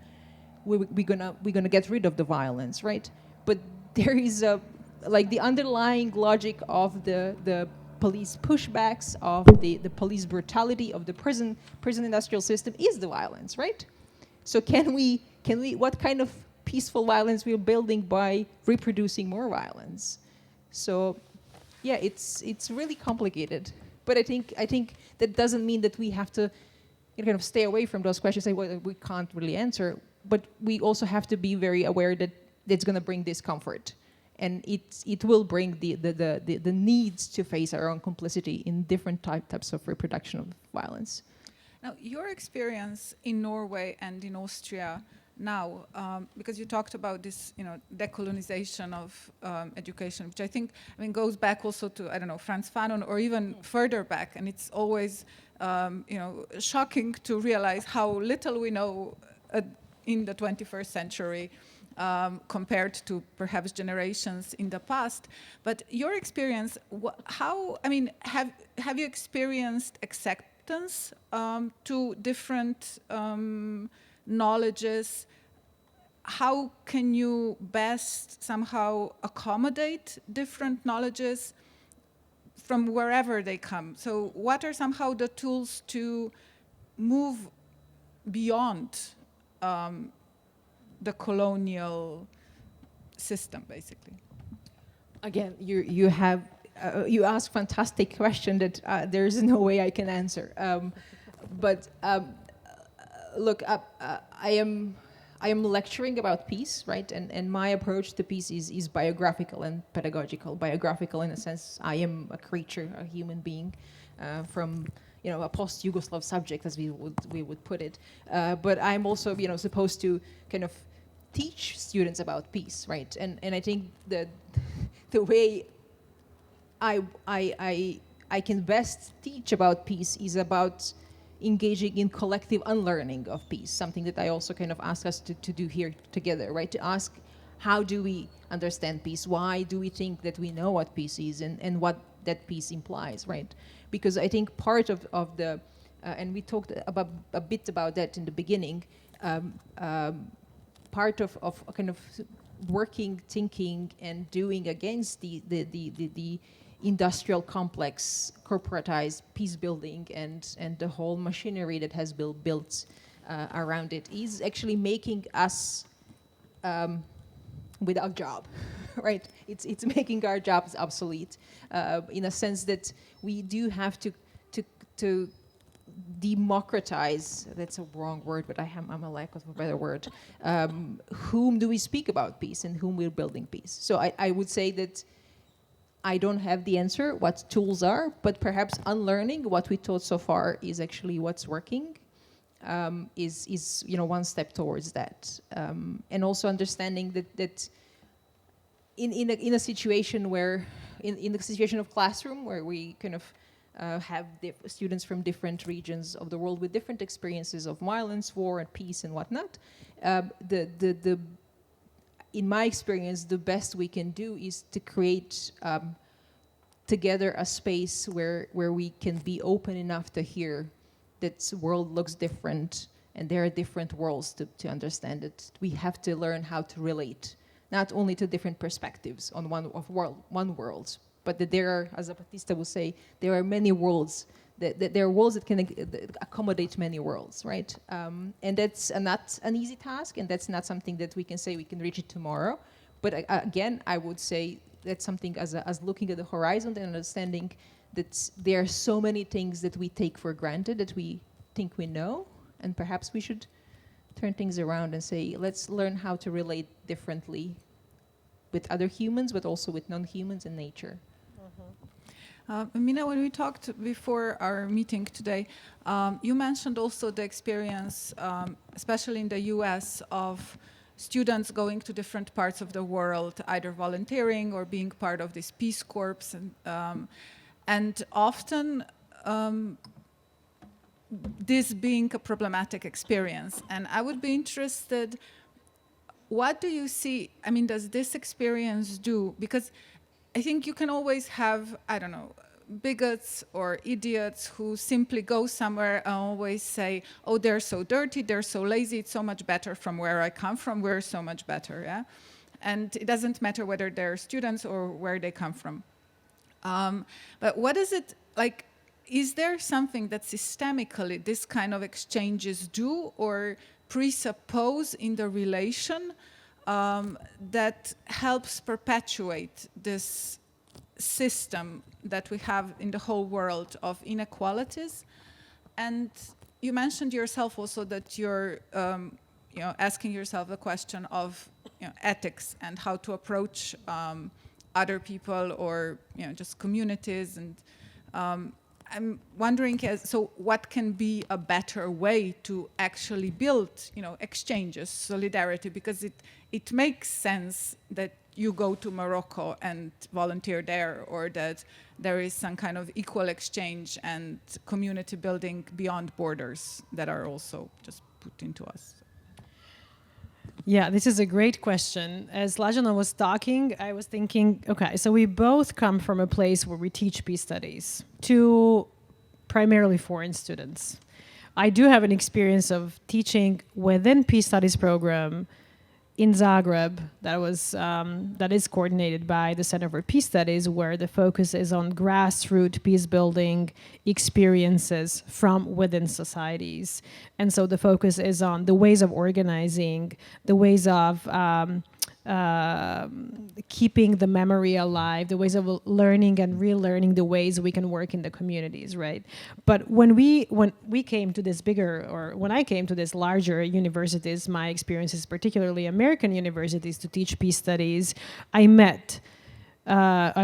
we're gonna get rid of the violence, right? But there is the underlying logic of the police pushbacks, of the police brutality, of the prison industrial system is the violence, right? So can we, what kind of peaceful violence we're building by reproducing more violence? So, yeah, it's really complicated. But I think that doesn't mean that we have to kind of stay away from those questions, say, well, we can't really answer. But we also have to be very aware that it's going to bring discomfort. And it will bring the needs to face our own complicity in different types of reproduction of violence. Now, your experience in Norway and in Austria now, because you talked about this, decolonization of education, which I think, goes back also to, I don't know, Frantz Fanon, or even further back, and it's always, shocking to realize how little we know in the 21st century compared to perhaps generations in the past. But your experience, have you experienced acceptance to different knowledges? How can you best somehow accommodate different knowledges from wherever they come? So what are somehow the tools to move beyond the colonial system, basically? Again, you ask fantastic question that there is no way I can answer. Look, I am lecturing about peace, right? And my approach to peace is biographical and pedagogical. Biographical in a sense, I am a creature, a human being, from a post-Yugoslav subject, as we would put it. But I'm also supposed to kind of teach students about peace, right? And I think that the way I can best teach about peace is about engaging in collective unlearning of peace, something that I also kind of ask us to do here together, right? To ask, how do we understand peace? Why do we think that we know what peace is and what that peace implies, right? Because I think part of the, and we talked a bit about that in the beginning, part of kind of working, thinking, and doing against the industrial complex, corporatized peace building and the whole machinery that has been built around it is actually making us without job, right? It's making our jobs obsolete in a sense that we do have to democratize. That's a wrong word, but I'm a lack of a better word. Whom do we speak about peace and whom we're building peace? So I would say that I don't have the answer what tools are, but perhaps unlearning what we taught so far is actually what's working, is one step towards that. And also understanding that in a situation where, in the situation of classroom, where we kind of have students from different regions of the world with different experiences of violence, war, and peace and whatnot, in my experience, the best we can do is to create together a space where we can be open enough to hear that the world looks different and there are different worlds to understand it. We have to learn how to relate, not only to different perspectives on one world, but that there are, as Zapatista would say, there are many worlds. There are worlds that can accommodate many worlds, right? And that's not an easy task, and that's not something that we can say we can reach it tomorrow. But again, I would say that's something as looking at the horizon and understanding that there are so many things that we take for granted that we think we know, and perhaps we should turn things around and say, let's learn how to relate differently with other humans, but also with non-humans and nature. Emina, when we talked before our meeting today, you mentioned also the experience, especially in the US, of students going to different parts of the world, either volunteering or being part of this Peace Corps, and often this being a problematic experience. And I would be interested, what do you see, does this experience do? Because I think you can always have, I don't know, bigots or idiots who simply go somewhere and always say, oh, they're so dirty, they're so lazy, it's so much better from where I come from, we're so much better, yeah? And it doesn't matter whether they're students or where they come from. But what is it like? Is there something that systemically this kind of exchanges do or presuppose in the relation that helps perpetuate this system that we have in the whole world of inequalities? And you mentioned yourself also that you're asking yourself the question of ethics and how to approach other people or just communities. And I'm wondering, so what can be a better way to actually build exchanges, solidarity? Because it makes sense that you go to Morocco and volunteer there, or that there is some kind of equal exchange and community building beyond borders that are also just put into us. Yeah, this is a great question. As Sladjana was talking, I was thinking, okay, so we both come from a place where we teach peace studies to primarily foreign students. I do have an experience of teaching within peace studies program in Zagreb that is coordinated by the Center for Peace Studies, where the focus is on grassroots peace building experiences from within societies. And so the focus is on the ways of organizing, the ways of keeping the memory alive, the ways of learning and relearning the ways we can work in the communities, right? But when we came to this bigger, or when I came to this larger universities, my experiences, particularly American universities, to teach peace studies, I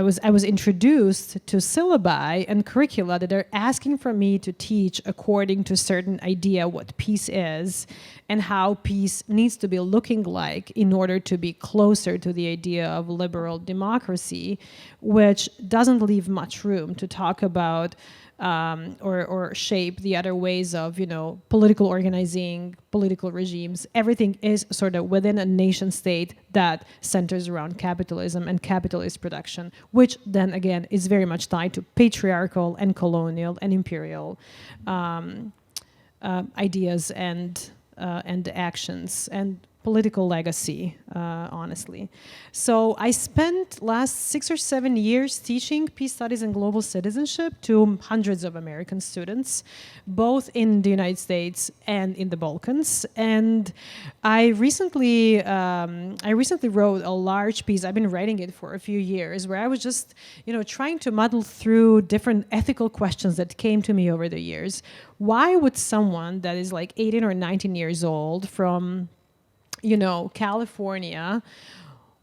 was introduced to syllabi and curricula that are asking for me to teach according to certain idea what peace is and how peace needs to be looking like in order to be closer to the idea of liberal democracy, which doesn't leave much room to talk about or shape the other ways of, political organizing, political regimes. Everything is sort of within a nation state that centers around capitalism and capitalist production, which then again is very much tied to patriarchal and colonial and imperial ideas and actions and political legacy, honestly. So I spent last 6 or 7 years teaching peace studies and global citizenship to hundreds of American students, both in the United States and in the Balkans. And I recently wrote a large piece. I've been writing it for a few years, where I was just, trying to muddle through different ethical questions that came to me over the years. Why would someone that is like 18 or 19 years old from California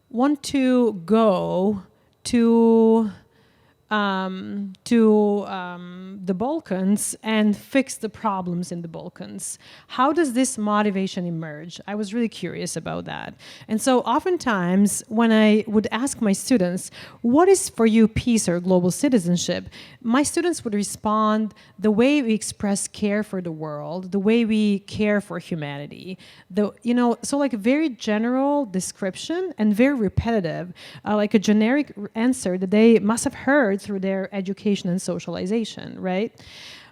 want to go to the Balkans and fix the problems in the Balkans? How does this motivation emerge? I was really curious about that. And so oftentimes when I would ask my students, what is for you peace or global citizenship? My students would respond, the way we express care for the world, the way we care for humanity. So like a very general description and very repetitive, like a generic answer that they must have heard through their education and socialization, right?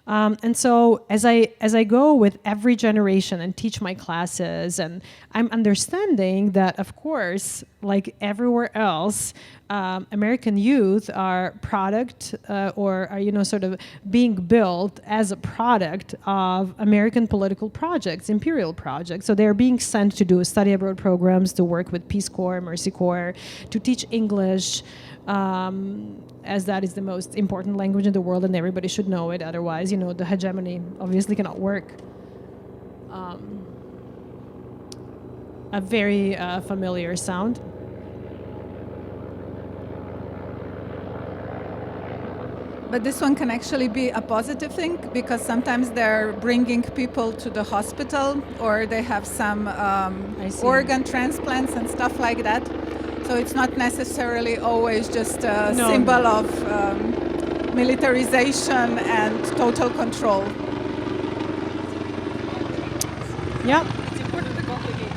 And so as I go with every generation and teach my classes, and I'm understanding that, of course, like everywhere else, American youth are product or are, sort of being built as a product of American political projects, imperial projects. So they're being sent to do study abroad programs, to work with Peace Corps, Mercy Corps, to teach English, as that is the most important language in the world and everybody should know it. Otherwise, the hegemony obviously cannot work. A very familiar sound. But this one can actually be a positive thing, because sometimes they're bringing people to the hospital, or they have some organ transplants and stuff like that. So it's not necessarily always just a symbol of militarization and total control. Yeah. It's important to complicate it.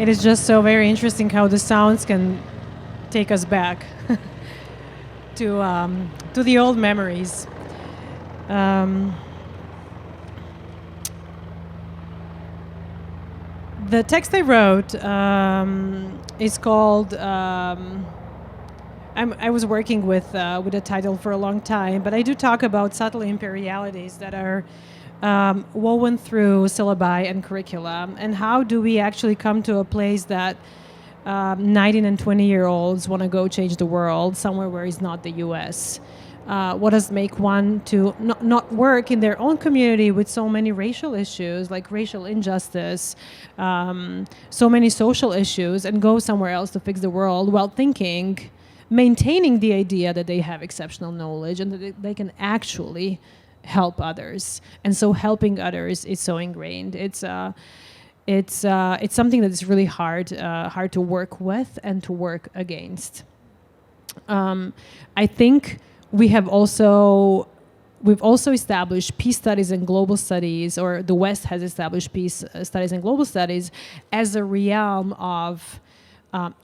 It is just so very interesting how the sounds can take us back to to the old memories. The text I wrote is called. I was working with a title for a long time, but I do talk about subtle imperialities that are woven through syllabi and curricula, and how do we actually come to a place that 19 and 20-year-olds want to go change the world somewhere where it's not the U.S. What does make one to not work in their own community with so many racial issues, like racial injustice, so many social issues, and go somewhere else to fix the world while maintaining the idea that they have exceptional knowledge and that they can actually help others. And so helping others is so ingrained. It's something that is really hard to work with and to work against. I think we've also established peace studies and global studies, or the West has established peace studies and global studies as a realm of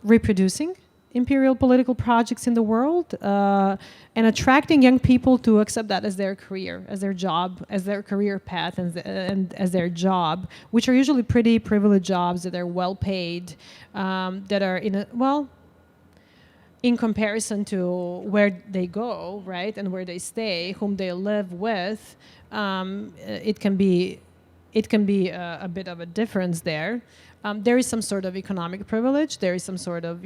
reproducing imperial political projects in the world and attracting young people to accept that as their career, as their job, as their career path, and as their job, which are usually pretty privileged jobs that are well paid, that are in comparison to where they go, right, and where they stay, whom they live with, it can be a bit of a difference there. There is some sort of economic privilege. There is some sort of,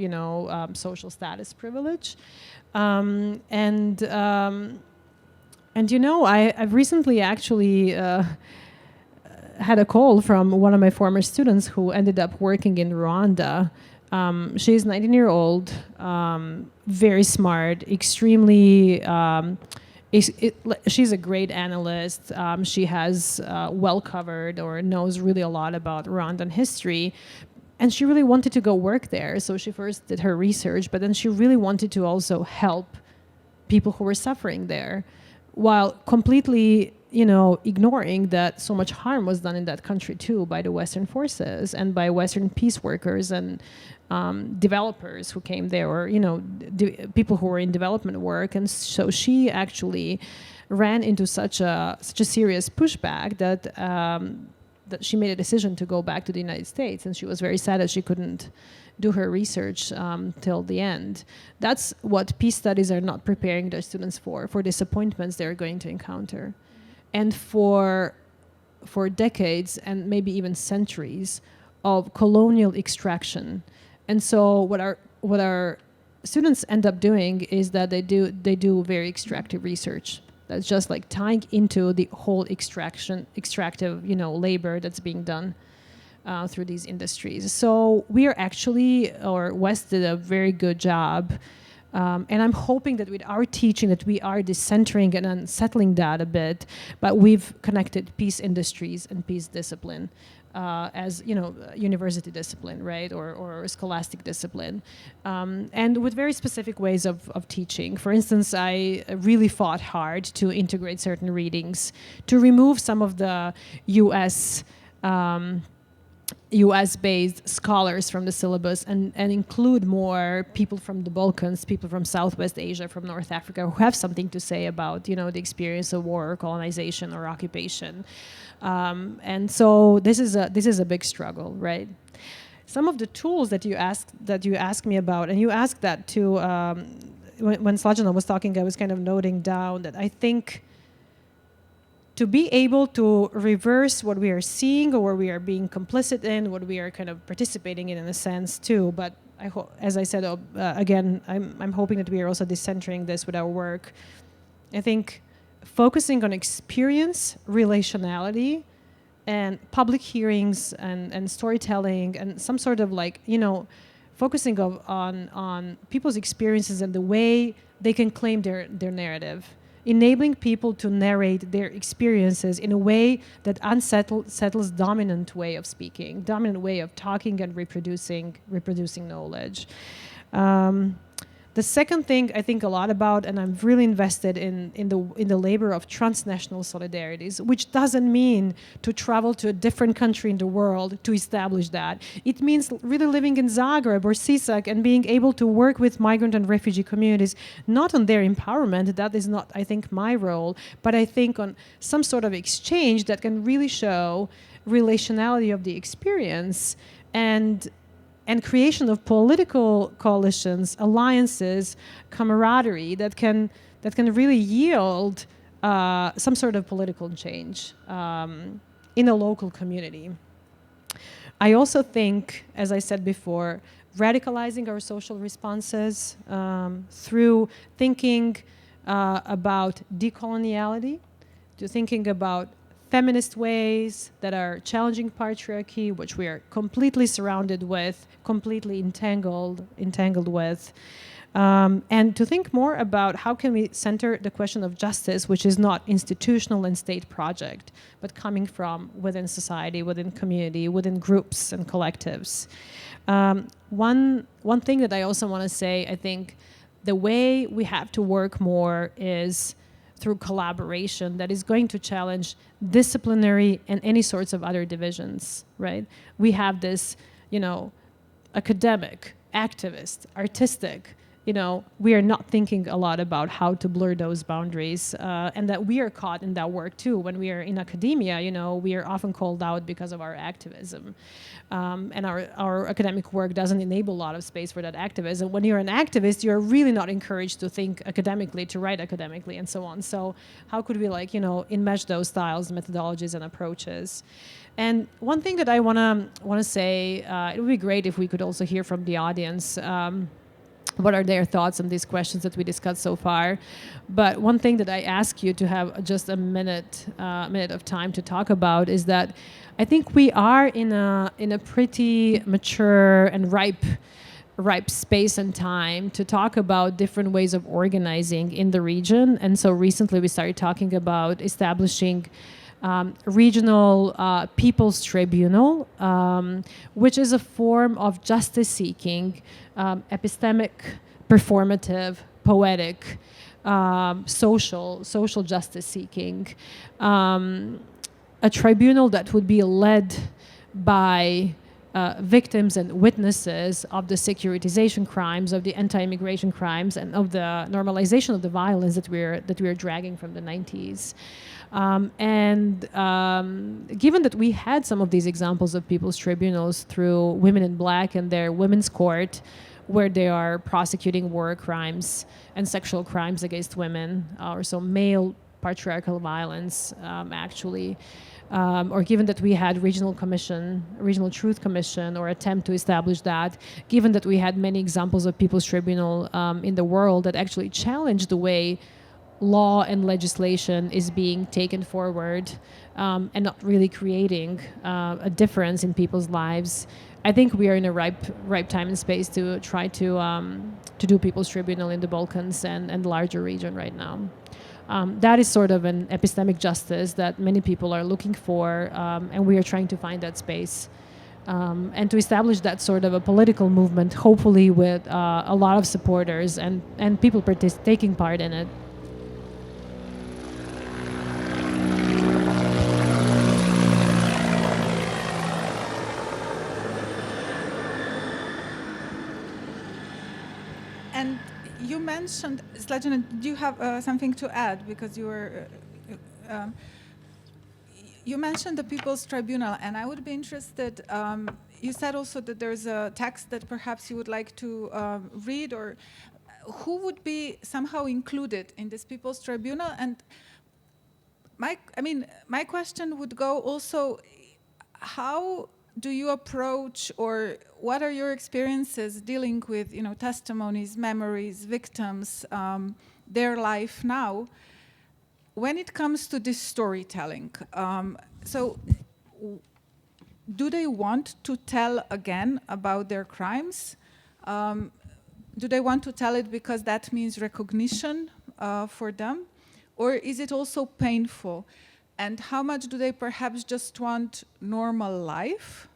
social status privilege, and I've recently actually had a call from one of my former students who ended up working in Rwanda. She's 19-year-old, very smart, extremely. She's a great analyst. She has well covered or knows really a lot about Rwandan history. And she really wanted to go work there. So she first did her research, but then she really wanted to also help people who were suffering there, while completely, ignoring that so much harm was done in that country too by the Western forces and by Western peace workers and developers who came there, or people who were in development work. And so she actually ran into such a serious pushback that she made a decision to go back to the United States, and she was very sad that she couldn't do her research till the end. That's what peace studies are not preparing their students for disappointments they're going to encounter, and for decades and maybe even centuries of colonial extraction. And so what our students end up doing is that they do very extractive research. That's just like tying into the whole extractive, labor that's being done through these industries. So we are actually, or West did a very good job. And I'm hoping that with our teaching that we are decentering and unsettling that a bit, but we've connected peace industries and peace discipline as university discipline, right, or scholastic discipline, and with very specific ways of teaching. For instance, I really fought hard to integrate certain readings, to remove some of the US-based scholars from the syllabus and include more people from the Balkans, people from Southwest Asia, from North Africa, who have something to say about, the experience of war, or colonization, or occupation. And so this is a big struggle, right? Some of the tools that you asked me about, and you asked that too, when Sladjana was talking, I was kind of noting down that I think to be able to reverse what we are seeing or what we are being complicit in, what we are kind of participating in a sense too. But as I said, again, I'm hoping that we are also decentering this with our work. I think focusing on experience, relationality, and public hearings and storytelling and some sort of focusing on people's experiences and the way they can claim their narrative. Enabling people to narrate their experiences in a way that unsettles dominant way of speaking, dominant way of talking and reproducing knowledge. The second thing I think a lot about, and I'm really invested in the labor of transnational solidarities, which doesn't mean to travel to a different country in the world to establish that. It means really living in Zagreb or Sisak and being able to work with migrant and refugee communities, not on their empowerment, that is not, I think, my role, but I think on some sort of exchange that can really show relationality of the experience and creation of political coalitions, alliances, camaraderie that can really yield some sort of political change in a local community. I also think, as I said before, radicalizing our social responses through thinking about decoloniality, to thinking about feminist ways that are challenging patriarchy, which we are completely surrounded with, completely entangled with, and to think more about how can we center the question of justice, which is not institutional and state project, but coming from within society, within community, within groups and collectives. One thing that I also want to say, I think the way we have to work more is through collaboration that is going to challenge disciplinary and any sorts of other divisions, right? We have this, academic, activist, artistic, we are not thinking a lot about how to blur those boundaries, and that we are caught in that work too. When we are in academia, we are often called out because of our activism. And our academic work doesn't enable a lot of space for that activism. When you're an activist, you're really not encouraged to think academically, to write academically, and so on. So how could we enmesh those styles, methodologies, and approaches? And one thing that I want to say, it would be great if we could also hear from the audience. What are their thoughts on these questions that we discussed so far? But one thing that I ask you to have just a minute of time to talk about is that I think we are in a pretty mature and ripe space and time to talk about different ways of organizing in the region. And so recently we started talking about establishing regional people's tribunal, which is a form of justice seeking, epistemic, performative, poetic, social justice seeking, a tribunal that would be led by victims and witnesses of the securitization crimes, of the anti-immigration crimes, and of the normalization of the violence that we're dragging from the 90s. Given that we had some of these examples of people's tribunals through Women in Black and their women's court, where they are prosecuting war crimes and sexual crimes against women, or so male patriarchal violence, actually, or given that we had regional truth commission, or attempt to establish that, given that we had many examples of people's tribunal in the world that actually challenged the way law and legislation is being taken forward and not really creating a difference in people's lives. I think we are in a ripe time and space to try to do people's tribunal in the Balkans and the larger region right now. That is sort of an epistemic justice that many people are looking for, and we are trying to find that space. And to establish that sort of a political movement, hopefully with a lot of supporters and people taking part in it. And you mentioned, Sladjana, do you have something to add? Because you were, you mentioned the People's Tribunal, and I would be interested, you said also that there's a text that perhaps you would like to read, or who would be somehow included in this People's Tribunal? And my question would go also, how do you approach, or what are your experiences dealing with, testimonies, memories, victims, their life now, when it comes to this storytelling? So do they want to tell again about their crimes? Do they want to tell it because that means recognition for them? Or is it also painful? And how much do they perhaps just want normal life,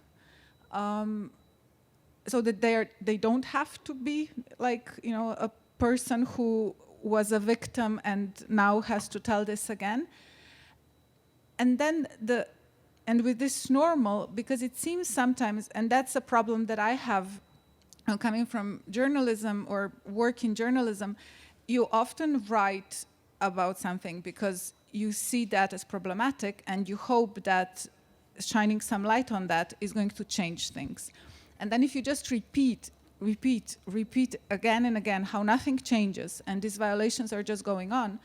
so that they don't have to be like, a person who was a victim and now has to tell this again. And then with this normal, because it seems sometimes, and that's a problem that I have coming from journalism or work in journalism, you often write about something because you see that as problematic and you hope that shining some light on that is going to change things. And then if you just repeat again and again how nothing changes and these violations are just going on,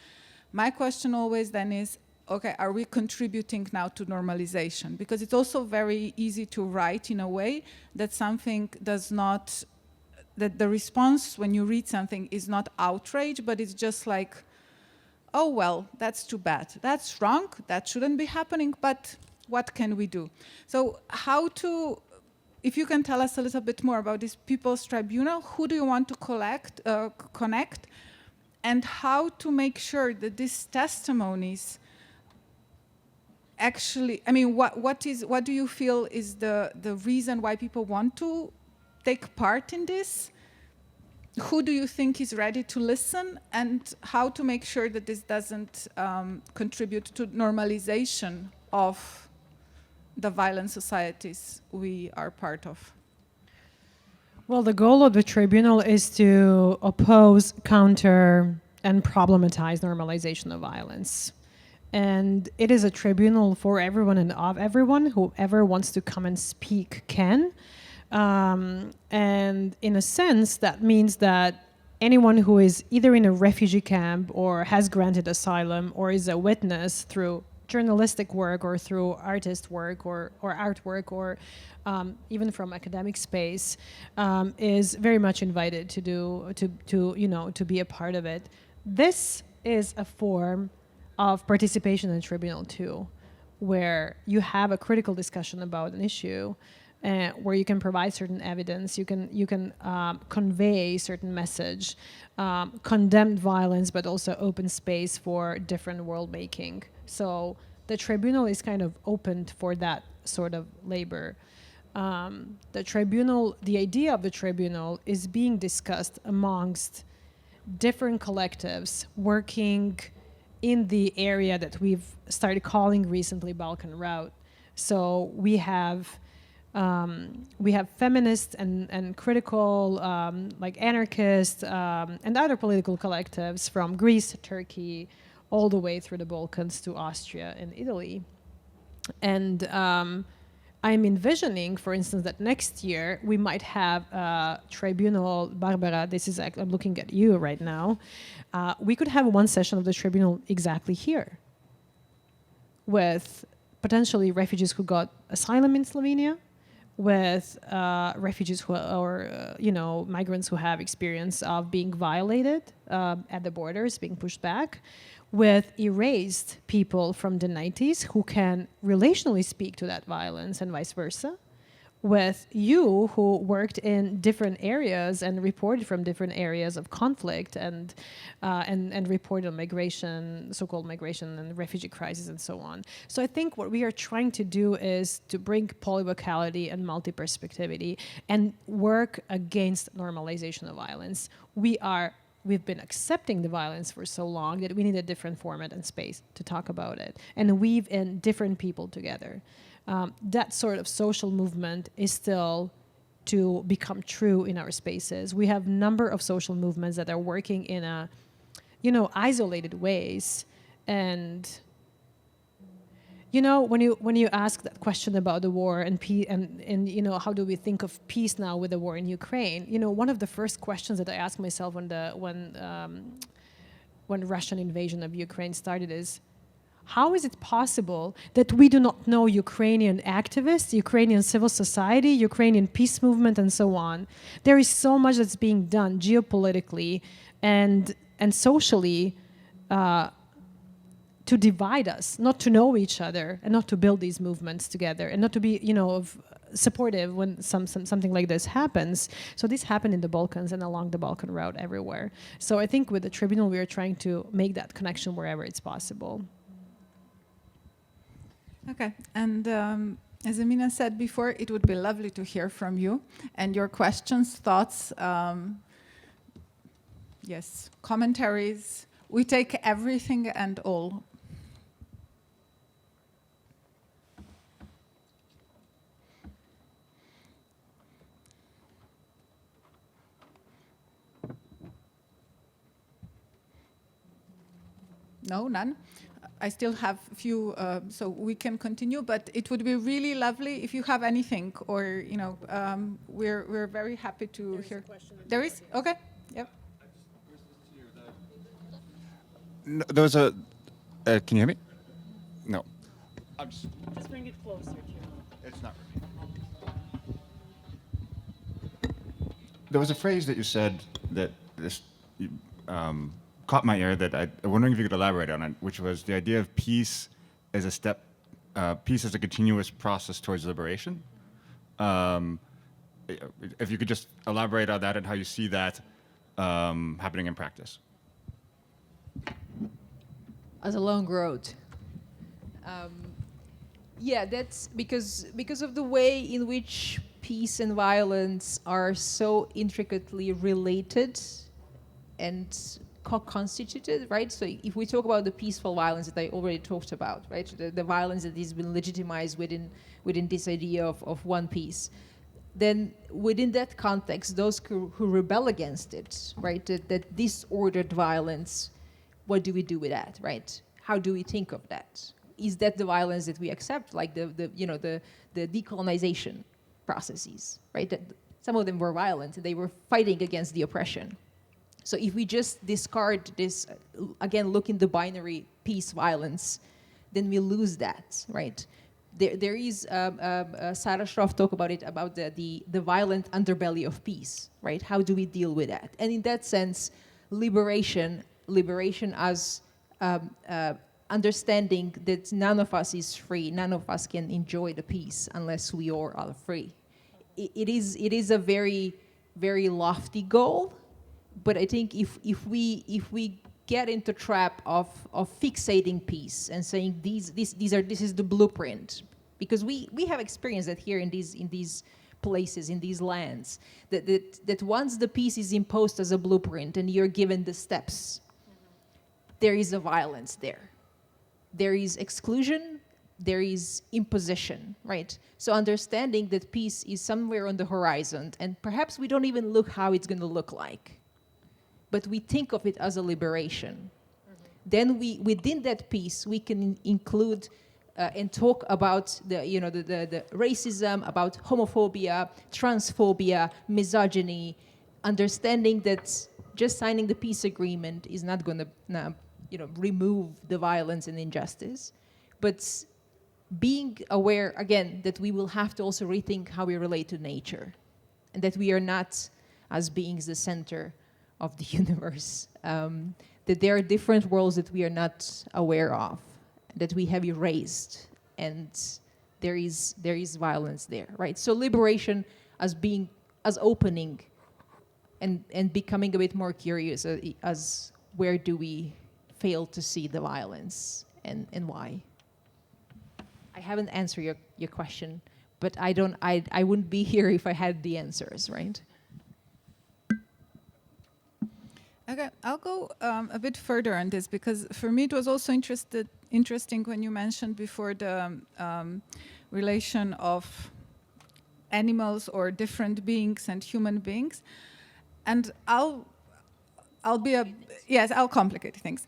my question always then is, okay, are we contributing now to normalization? Because it's also very easy to write in a way that something does not, that the response when you read something is not outrage, but it's just like, oh, well, that's too bad. That's wrong, that shouldn't be happening, but what can we do? So if you can tell us a little bit more about this People's Tribunal, who do you want to connect, and how to make sure that these testimonies actually, I mean, what do you feel is the reason why people want to take part in this? Who do you think is ready to listen, and how to make sure that this doesn't contribute to normalization of the violent societies we are part of? Well, the goal of the tribunal is to oppose, counter, and problematize normalization of violence. And it is a tribunal for everyone and of everyone. Whoever wants to come and speak can. And in a sense, that means that anyone who is either in a refugee camp or has granted asylum or is a witness through journalistic work or through artist work or artwork or even from academic space is very much invited to be a part of it. This is a form of participation in tribunal too, where you have a critical discussion about an issue. Where you can provide certain evidence, you can convey certain message, condemn violence, but also open space for different world making. So the tribunal is kind of opened for that sort of labor. The idea of the tribunal is being discussed amongst different collectives working in the area that we've started calling recently Balkan Route. So we have feminists and critical, like anarchists and other political collectives from Greece to Turkey, all the way through the Balkans to Austria and Italy. And I'm envisioning, for instance, that next year we might have a tribunal. Barbara, I'm looking at you right now. We could have one session of the tribunal exactly here with potentially refugees who got asylum in Slovenia, with refugees migrants who have experience of being violated at the borders, being pushed back, with erased people from the 90s who can relationally speak to that violence and vice versa, with you who worked in different areas and reported from different areas of conflict and reported on migration, so-called migration and refugee crisis and so on. So I think what we are trying to do is to bring polyvocality and multi-perspectivity and work against normalization of violence. We've been accepting the violence for so long that we need a different format and space to talk about it and weave in different people together. That sort of social movement is still to become true in our spaces. We have a number of social movements that are working in isolated ways. And, when you ask that question about the war and how do we think of peace now with the war in Ukraine, one of the first questions that I asked myself when Russian invasion of Ukraine started is, how is it possible that we do not know Ukrainian activists, Ukrainian civil society, Ukrainian peace movement, and so on? There is so much that's being done geopolitically and socially to divide us, not to know each other, and not to build these movements together, and not to be, supportive when something like this happens. So this happened in the Balkans and along the Balkan route everywhere. So I think with the tribunal, we are trying to make that connection wherever it's possible. Okay, and as Emina said before, it would be lovely to hear from you and your questions, thoughts. yes, commentaries. We take everything and all. No, none. I still have a few, so we can continue. But it would be really lovely if you have anything, or we're very happy to hear. There is? Okay. Yep. No, there was a. Can you hear me? No. I'm Just bring it closer to you. It's not working. There was a phrase that you said that caught my ear that I'm wondering if you could elaborate on it, which was the idea of peace as a step, peace as a continuous process towards liberation. If you could just elaborate on that and how you see that happening in practice. As a long road. Yeah, that's because of the way in which peace and violence are so intricately related and co-constituted, right? So if we talk about the peaceful violence that I already talked about, right? The violence that has been legitimized within this idea of one peace, then within that context, those who rebel against it, right? That disordered violence, what do we do with that, right? How do we think of that? Is that the violence that we accept, like the decolonization processes, right? That some of them were violent, and they were fighting against the oppression. So if we just discard this, again, look in the binary peace-violence, then we lose that, right? There is, Sarah Schroff talked about it, about the violent underbelly of peace, right? How do we deal with that? And in that sense, liberation as understanding that none of us is free, none of us can enjoy the peace unless we all are free. It is a very, very lofty goal. But I think if we get into trap of fixating peace and saying this is the blueprint, because we have experienced that here in these places, in these lands, that once the peace is imposed as a blueprint and you're given the steps, there is a violence there. There is exclusion, there is imposition, right? So understanding that peace is somewhere on the horizon, and perhaps we don't even look how it's going to look like, but we think of it as a liberation. Mm-hmm. Then within that peace, we can include and talk about the racism, about homophobia, transphobia, misogyny, understanding that just signing the peace agreement is not going to remove the violence and injustice, but being aware, again, that we will have to also rethink how we relate to nature, and that we are not, as beings, the center of the universe, that there are different worlds that we are not aware of, that we have erased, and there is violence there, right? So liberation as opening and becoming a bit more curious as where do we fail to see the violence and why. I haven't answered your question, but I wouldn't be here if I had the answers, right? Okay, I'll go a bit further on this, because for me it was also interesting when you mentioned before the relation of animals or different beings and human beings, and I'll complicate things,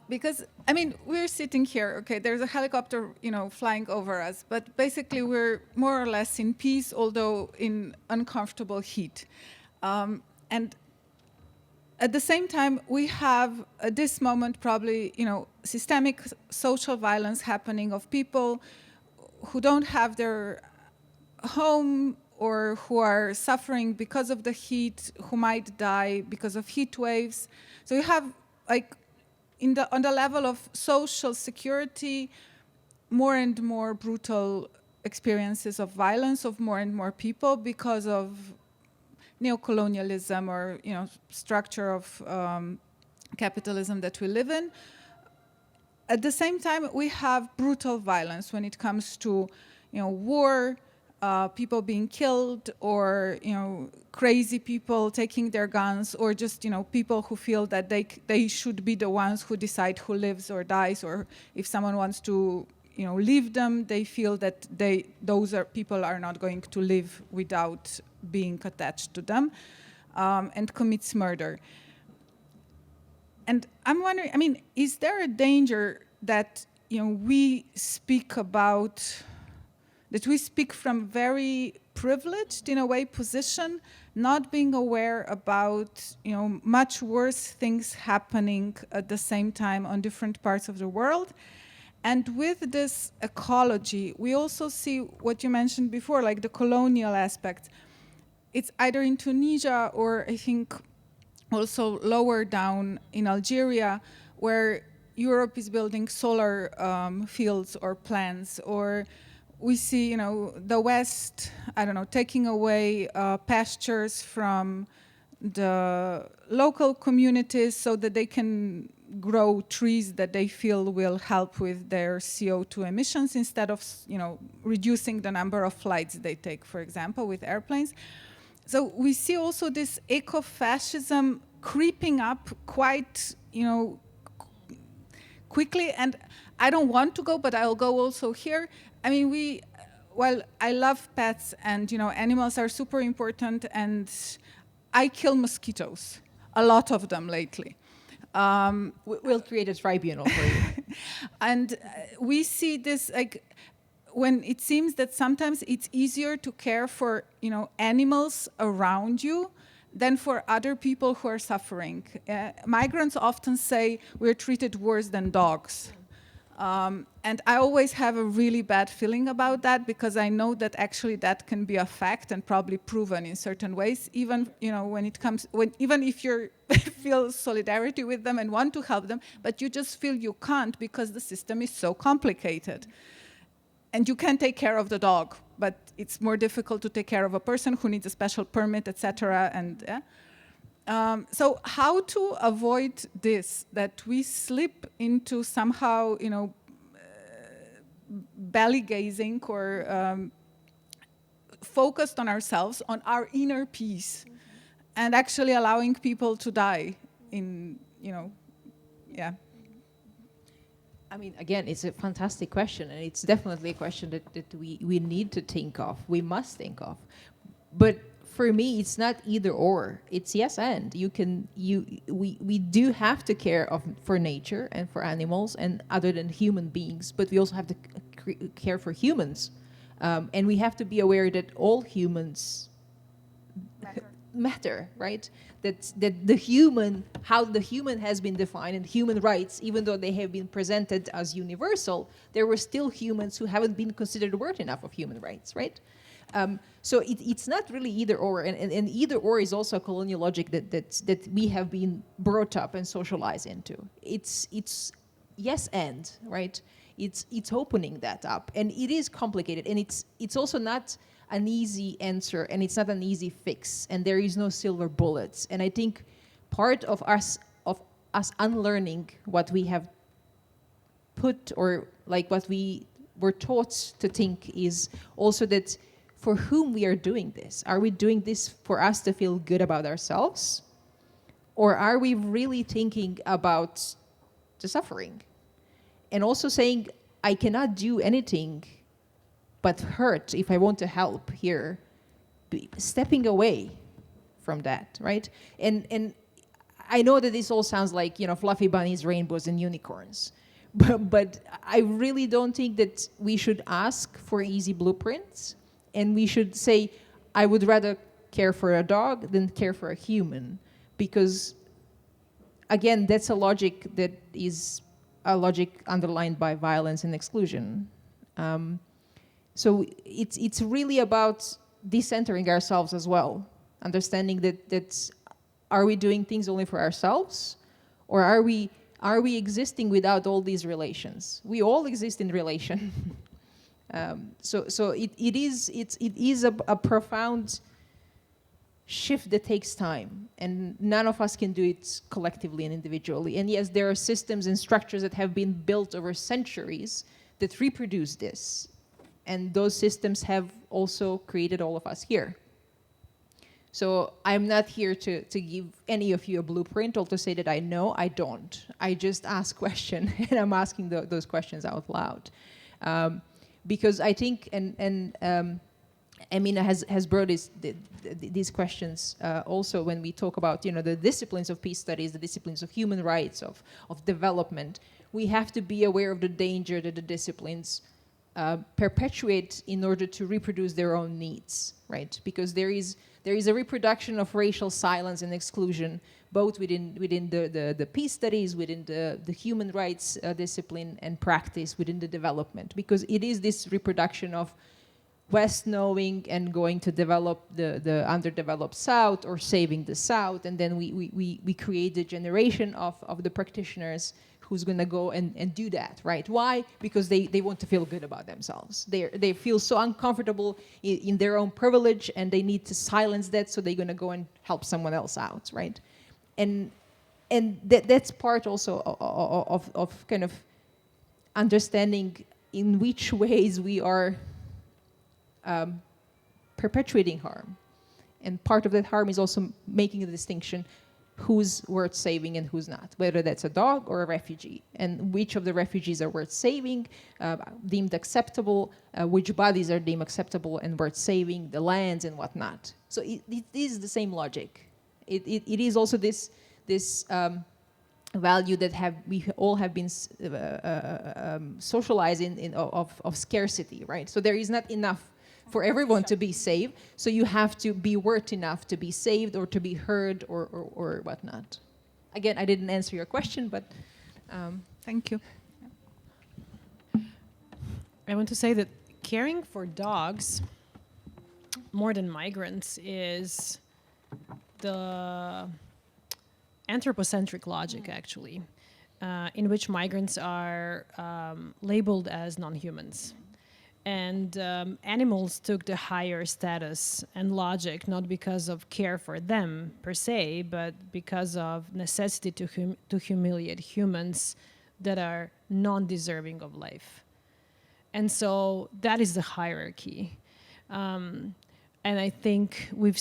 because I mean we're sitting here. Okay, there's a helicopter, flying over us, but basically we're more or less in peace, although in uncomfortable heat, and at the same time, we have at this moment probably, systemic social violence happening of people who don't have their home or who are suffering because of the heat, who might die because of heat waves. So you have, like, on the level of social security, more and more brutal experiences of violence of more and more people because of neocolonialism or structure of capitalism that we live in. At the same time, we have brutal violence when it comes to war, people being killed, or crazy people taking their guns, or just people who feel that they should be the ones who decide who lives or dies, or if someone wants to leave them, they feel that people are not going to live without being attached to them, and commits murder. And I'm wondering, is there a danger that we speak from very privileged, in a way, position, not being aware about much worse things happening at the same time on different parts of the world? And with this ecology, we also see what you mentioned before, like the colonial aspect. It's either in Tunisia, or I think also lower down in Algeria, where Europe is building solar fields or plants, or we see, the West, taking away pastures from the local communities so that they can grow trees that they feel will help with their CO2 emissions, instead of, reducing the number of flights they take, for example, with airplanes. So we see also this eco-fascism creeping up quite, quickly. And I don't want to go, but I'll go also here. I love pets, and animals are super important, and I kill mosquitoes, a lot of them lately. We'll create a tribunal for you. And we see this, when it seems that sometimes it's easier to care for animals around you than for other people who are suffering. Migrants often say we're treated worse than dogs. And I always have a really bad feeling about that, because I know that actually that can be a fact and probably proven in certain ways, even even if you feel solidarity with them and want to help them, but you just feel you can't because the system is so complicated. And you can take care of the dog, but it's more difficult to take care of a person who needs a special permit, etc. And so how to avoid this, that we slip into somehow, belly gazing, or focused on ourselves, on our inner peace, and actually allowing people to die in, Again, it's a fantastic question, and it's definitely a question that we need to think of. We must think of. But for me, it's not either or. It's yes and. We do have to care for nature and for animals and other than human beings, but we also have to care for humans. And we have to be aware that all humans matter, right? That the human, how the human has been defined, and human rights, even though they have been presented as universal, there were still humans who haven't been considered worthy enough of human rights, right? So it's not really either or, and either or is also a colonial logic that we have been brought up and socialized into. It's yes and, right? It's opening that up, and it is complicated, and it's also not an easy answer, and it's not an easy fix, and there is no silver bullets. And I think part of us unlearning what we have put, or like what we were taught to think, is also that for whom we are doing this. Are we doing this for us to feel good about ourselves? Or are we really thinking about the suffering? And also saying, I cannot do anything but hurt if I want to help here. Stepping away from that, right? And I know that this all sounds like, fluffy bunnies, rainbows, and unicorns. But I really don't think that we should ask for easy blueprints. And we should say, I would rather care for a dog than care for a human. Because, again, that's a logic that is a logic underlined by violence and exclusion. So it's really about decentering ourselves as well. Understanding that are we doing things only for ourselves? Or are we existing without all these relations? We all exist in relation. So it is a profound shift that takes time, and none of us can do it collectively and individually. And yes, there are systems and structures that have been built over centuries that reproduce this, And those systems have also created all of us here. So I'm not here to give any of you a blueprint or to say that I know. I don't. I just ask questions, and I'm asking those questions out loud. Because I think, and Emina has brought these questions also when we talk about, the disciplines of peace studies, the disciplines of human rights, of development. We have to be aware of the danger that the disciplines perpetuate in order to reproduce their own needs, right? Because there is a reproduction of racial silence and exclusion, both within the peace studies, within the human rights discipline and practice, within the development. Because it is this reproduction of West knowing and going to develop the underdeveloped South, or saving the South, and then we create a generation of the practitioners who's going to go and do that, right? Why? Because they want to feel good about themselves. They feel so uncomfortable in their own privilege, and they need to silence that, so they're going to go and help someone else out, right? And that's part also of kind of understanding in which ways we are perpetuating harm. And part of that harm is also making a distinction who's worth saving and who's not, whether that's a dog or a refugee, and which of the refugees are worth saving, deemed acceptable, which bodies are deemed acceptable and worth saving, the lands and whatnot. So it is the same logic. It is also this value that we all have been socializing of scarcity, right? So there is not enough for everyone to be saved, so you have to be worth enough to be saved or to be heard or whatnot. Again, I didn't answer your question, but Thank you. I want to say that caring for dogs more than migrants is the anthropocentric logic, actually, in which migrants are labeled as non-humans. And animals took the higher status and logic not because of care for them per se, but because of necessity to humiliate humans that are non-deserving of life. And so that is the hierarchy. And I think we've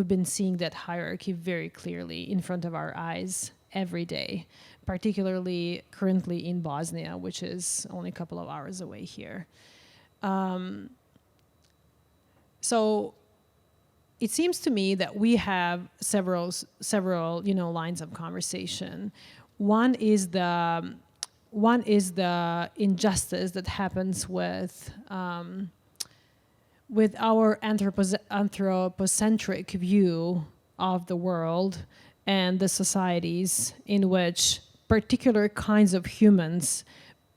been seeing that hierarchy very clearly in front of our eyes every day, particularly currently in Bosnia, which is only a couple of hours away here. So it seems to me that we have several lines of conversation. One is the injustice that happens with our anthropocentric view of the world and the societies in which particular kinds of humans,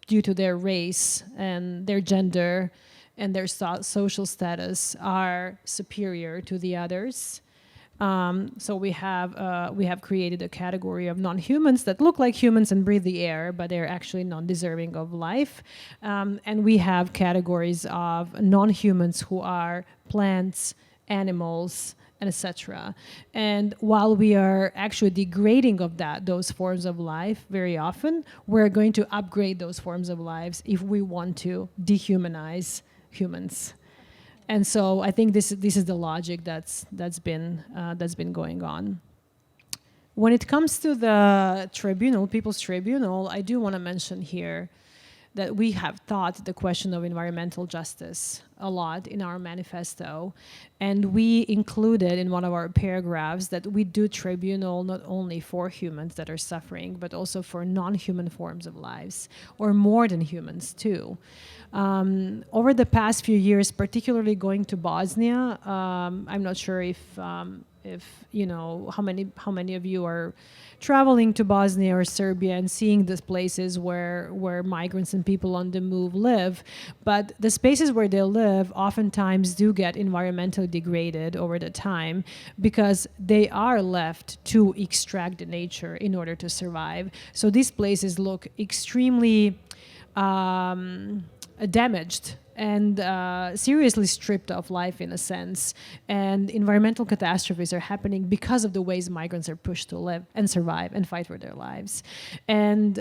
due to their race and their gender and their social status, are superior to the others. So we have created a category of non-humans that look like humans and breathe the air, but they're actually non-deserving of life. And we have categories of non-humans who are plants, animals, and etc. And while we are actually degrading of those forms of life very often, we're going to upgrade those forms of lives if we want to dehumanize humans. And so I think this is the logic that's been going on. When it comes to the tribunal, People's Tribunal, I do want to mention here that we have thought the question of environmental justice a lot in our manifesto, and we included in one of our paragraphs that we do tribunal not only for humans that are suffering, but also for non-human forms of lives, or more than humans too. Over the past few years, particularly going to Bosnia, I'm not sure if you know how many of you are traveling to Bosnia or Serbia and seeing the places where migrants and people on the move live, but the spaces where they live oftentimes do get environmentally degraded over the time because they are left to extract the nature in order to survive. So these places look extremely damaged seriously stripped of life in a sense. And environmental catastrophes are happening because of the ways migrants are pushed to live and survive and fight for their lives. And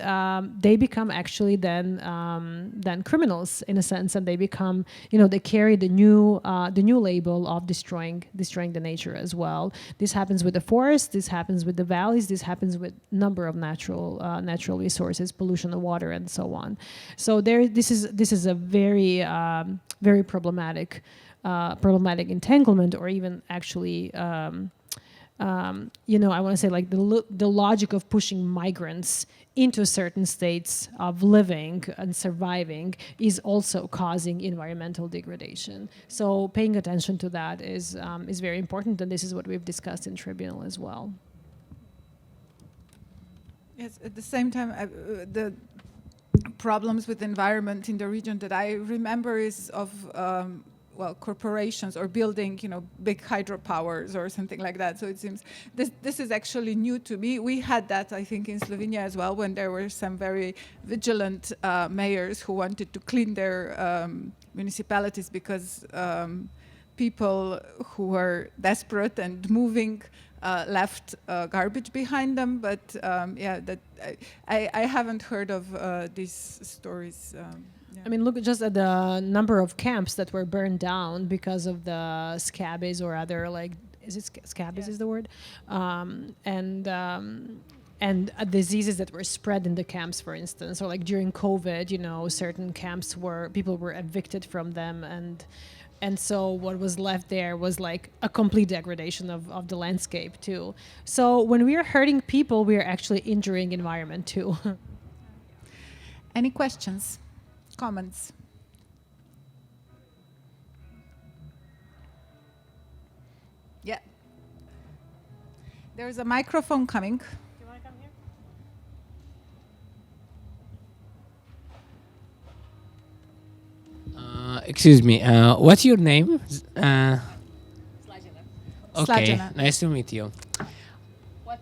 they become actually then criminals in a sense, and they become, they carry the new label of destroying the nature as well. This happens with the forests, this happens with the valleys, this happens with number of natural resources, pollution of water, and so on. So this is a very very problematic entanglement, or even actually I want to say like the logic of pushing migrants into certain states of living and surviving is also causing environmental degradation. So paying attention to that is very important, and this is what we've discussed in Tribunal as well. Yes, at the same time, the problems with the environment in the region that I remember is of corporations or building, big hydropowers or something like that. So it seems this is actually new to me. We had that, I think, in Slovenia as well, when there were some very vigilant mayors who wanted to clean their municipalities because people who were desperate and moving left garbage behind them. But I haven't heard of these stories. I mean, look just at the number of camps that were burned down because of the scabies or other, like, is it scabies is the word? And diseases that were spread in the camps, for instance. So like during COVID, certain camps people were evicted from them, and so what was left there was like a complete degradation of the landscape too. So when we are hurting people, we are actually injuring environment too. Any questions? Comments? Yeah. There's a microphone coming. Do you want to come here? Excuse me, what's your name? Sladjana. Okay, Sladjana. nice to meet you.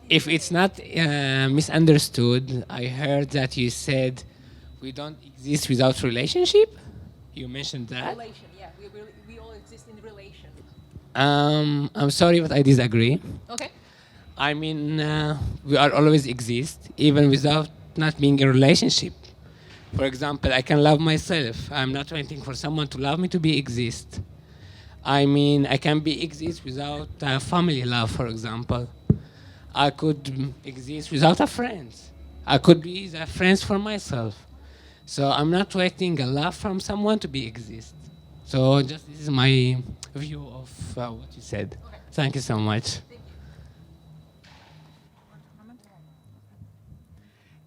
If it's not misunderstood, I heard that you said we don't exist without relationship. You mentioned that. Relation, yeah. We all exist in relation. I'm sorry, but I disagree. Okay. I mean, we are always exist, even without not being in relationship. For example, I can love myself. I'm not waiting for someone to love me to be exist. I mean, I can exist without family love, for example. I could exist without a friend. I could be the friends for myself. So I'm not waiting a love from someone to be exist. So just this is my view of what you said. Okay. Thank you so much.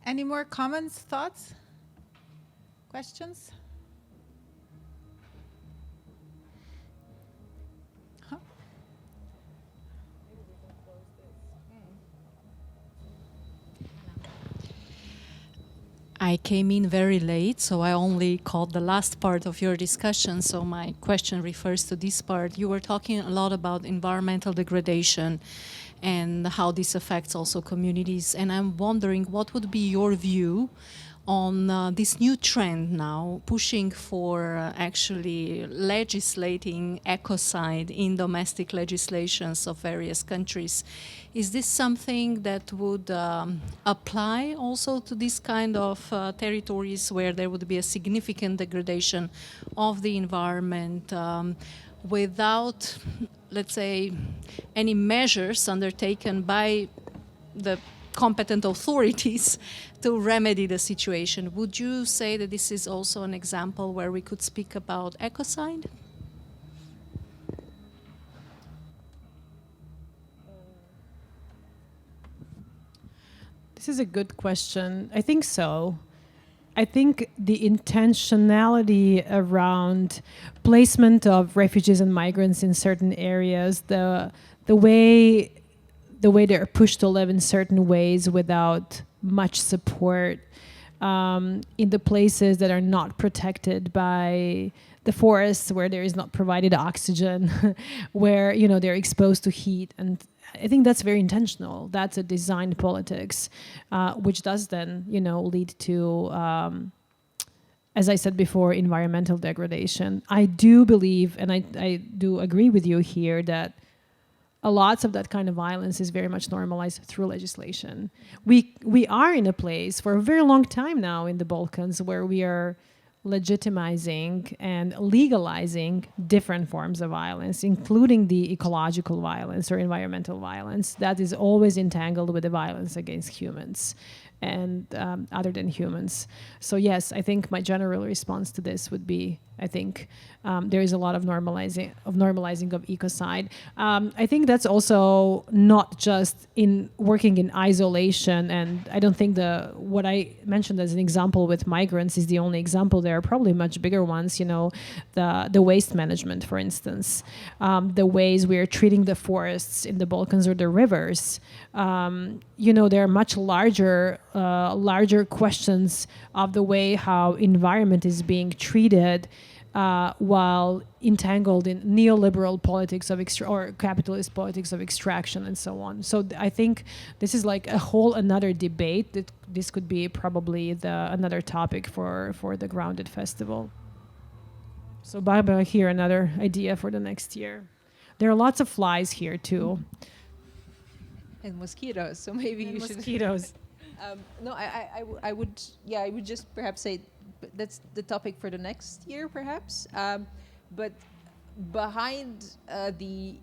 Any more comments, thoughts, questions? I came in very late, so I only caught the last part of your discussion, so my question refers to this part. You were talking a lot about environmental degradation and how this affects also communities, and I'm wondering what would be your view on this new trend now, pushing for actually legislating ecocide in domestic legislations of various countries. Is this something that would apply also to this kind of territories where there would be a significant degradation of the environment without, let's say, any measures undertaken by the competent authorities to remedy the situation? Would you say that this is also an example where we could speak about ecocide? This is a good question. I think so. I think the intentionality around placement of refugees and migrants in certain areas, the way they're pushed to live in certain ways without much support, in the places that are not protected by the forests, where there is not provided oxygen, where they're exposed to heat, and I think that's very intentional. That's a designed politics, which does then lead to as I said before, environmental degradation. I do believe, and I do agree with you here, that a lot of that kind of violence is very much normalized through legislation. We are in a place for a very long time now in the Balkans where we are legitimizing and legalizing different forms of violence, including the ecological violence or environmental violence that is always entangled with the violence against humans and other than humans. So yes, I think my general response to this would be, I think there is a lot of normalizing of ecocide. I think that's also not just in working in isolation, and I don't think what I mentioned as an example with migrants is the only example. There are probably much bigger ones. The waste management, for instance, the ways we are treating the forests in the Balkans or the rivers. There are much larger questions of the way how environment is being treated while entangled in neoliberal politics of or capitalist politics of extraction and so on. So I think this is like a whole another debate. That this could be probably another topic for the Grounded Festival. So Barbara, here another idea for the next year. There are lots of flies here too. And mosquitoes, so maybe you should... Mosquitoes. No, I would just perhaps say that's the topic for the next year, perhaps. But behind the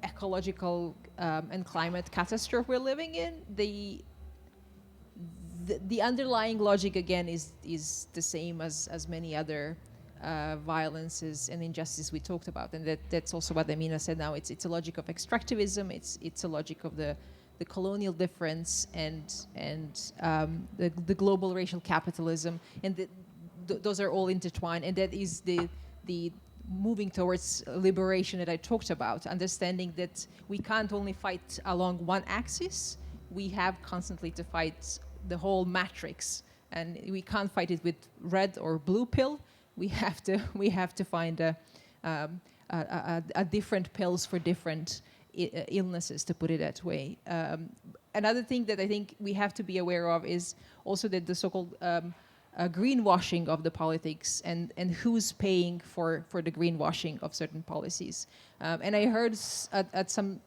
ecological and climate catastrophe we're living in, the underlying logic again is the same as many other violences and injustice we talked about, and that's also what Emina said. Now it's a logic of extractivism. It's a logic of the colonial difference and the global racial capitalism, and those are all intertwined, and that is the moving towards liberation that I talked about, understanding that we can't only fight along one axis, we have constantly to fight the whole matrix, and we can't fight it with red or blue pill. We have to find a different pills for different illnesses, to put it that way. Another thing that I think we have to be aware of is also that the so-called greenwashing of the politics and who's paying for the greenwashing of certain policies. And I heard at some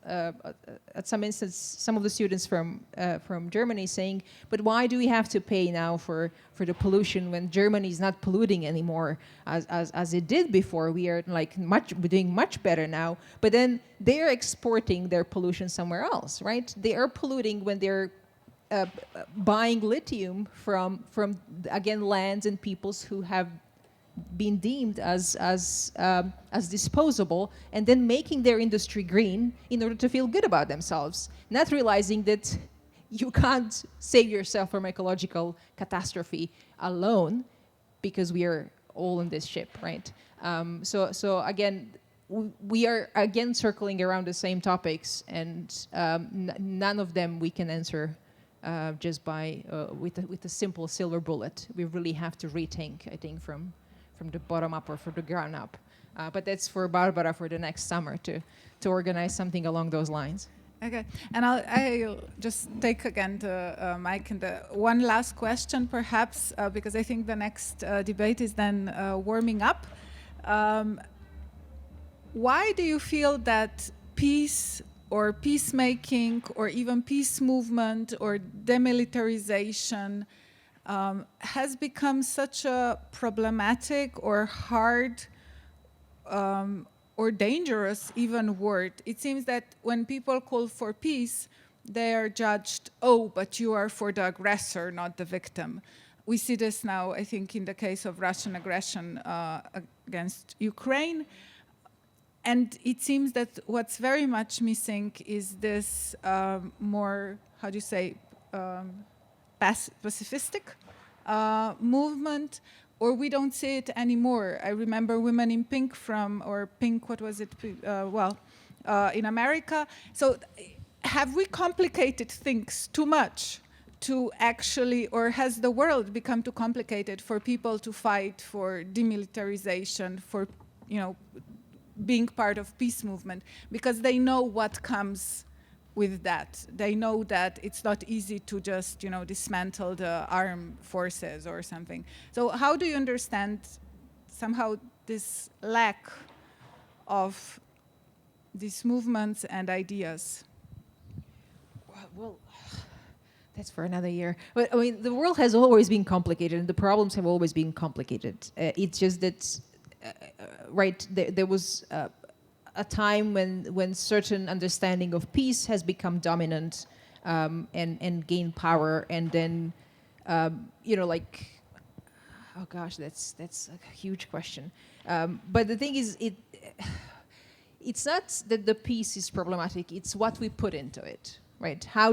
instance some of the students from Germany saying, but why do we have to pay now for the pollution when Germany is not polluting anymore as it did before? We are doing much better now. But then they're exporting their pollution somewhere else, right? They are polluting when they're buying lithium from again lands and peoples who have been deemed as disposable, and then making their industry green in order to feel good about themselves, not realizing that you can't save yourself from ecological catastrophe alone, because we are all in this ship, right? So again, we are again circling around the same topics, and none of them we can answer just by with a simple silver bullet. We really have to rethink, I think, from the bottom up or from the ground up. But that's for Barbara for the next summer to organize something along those lines. Okay, and I'll just take again the mic and one last question, perhaps, because I think the next debate is then warming up. Why do you feel that peace or peacemaking or even peace movement or demilitarization has become such a problematic or hard or dangerous even word? It seems that when people call for peace, they are judged, oh, but you are for the aggressor, not the victim. We see this now, I think, in the case of Russian aggression against Ukraine. And it seems that what's very much missing is this more, how do you say, pacifistic movement, or we don't see it anymore. I remember Women in Pink what was it? In America. So have we complicated things too much to actually, or has the world become too complicated for people to fight for demilitarization, for, being part of peace movement, because they know what comes with that. They know that it's not easy to just, dismantle the armed forces or something. So how do you understand somehow this lack of these movements and ideas? Well, that's for another year. But I mean, the world has always been complicated, and the problems have always been complicated. It's just that, there was a time when certain understanding of peace has become dominant and gained power, and then, oh gosh, that's a huge question. But the thing is, it's not that the peace is problematic; it's what we put into it, right? How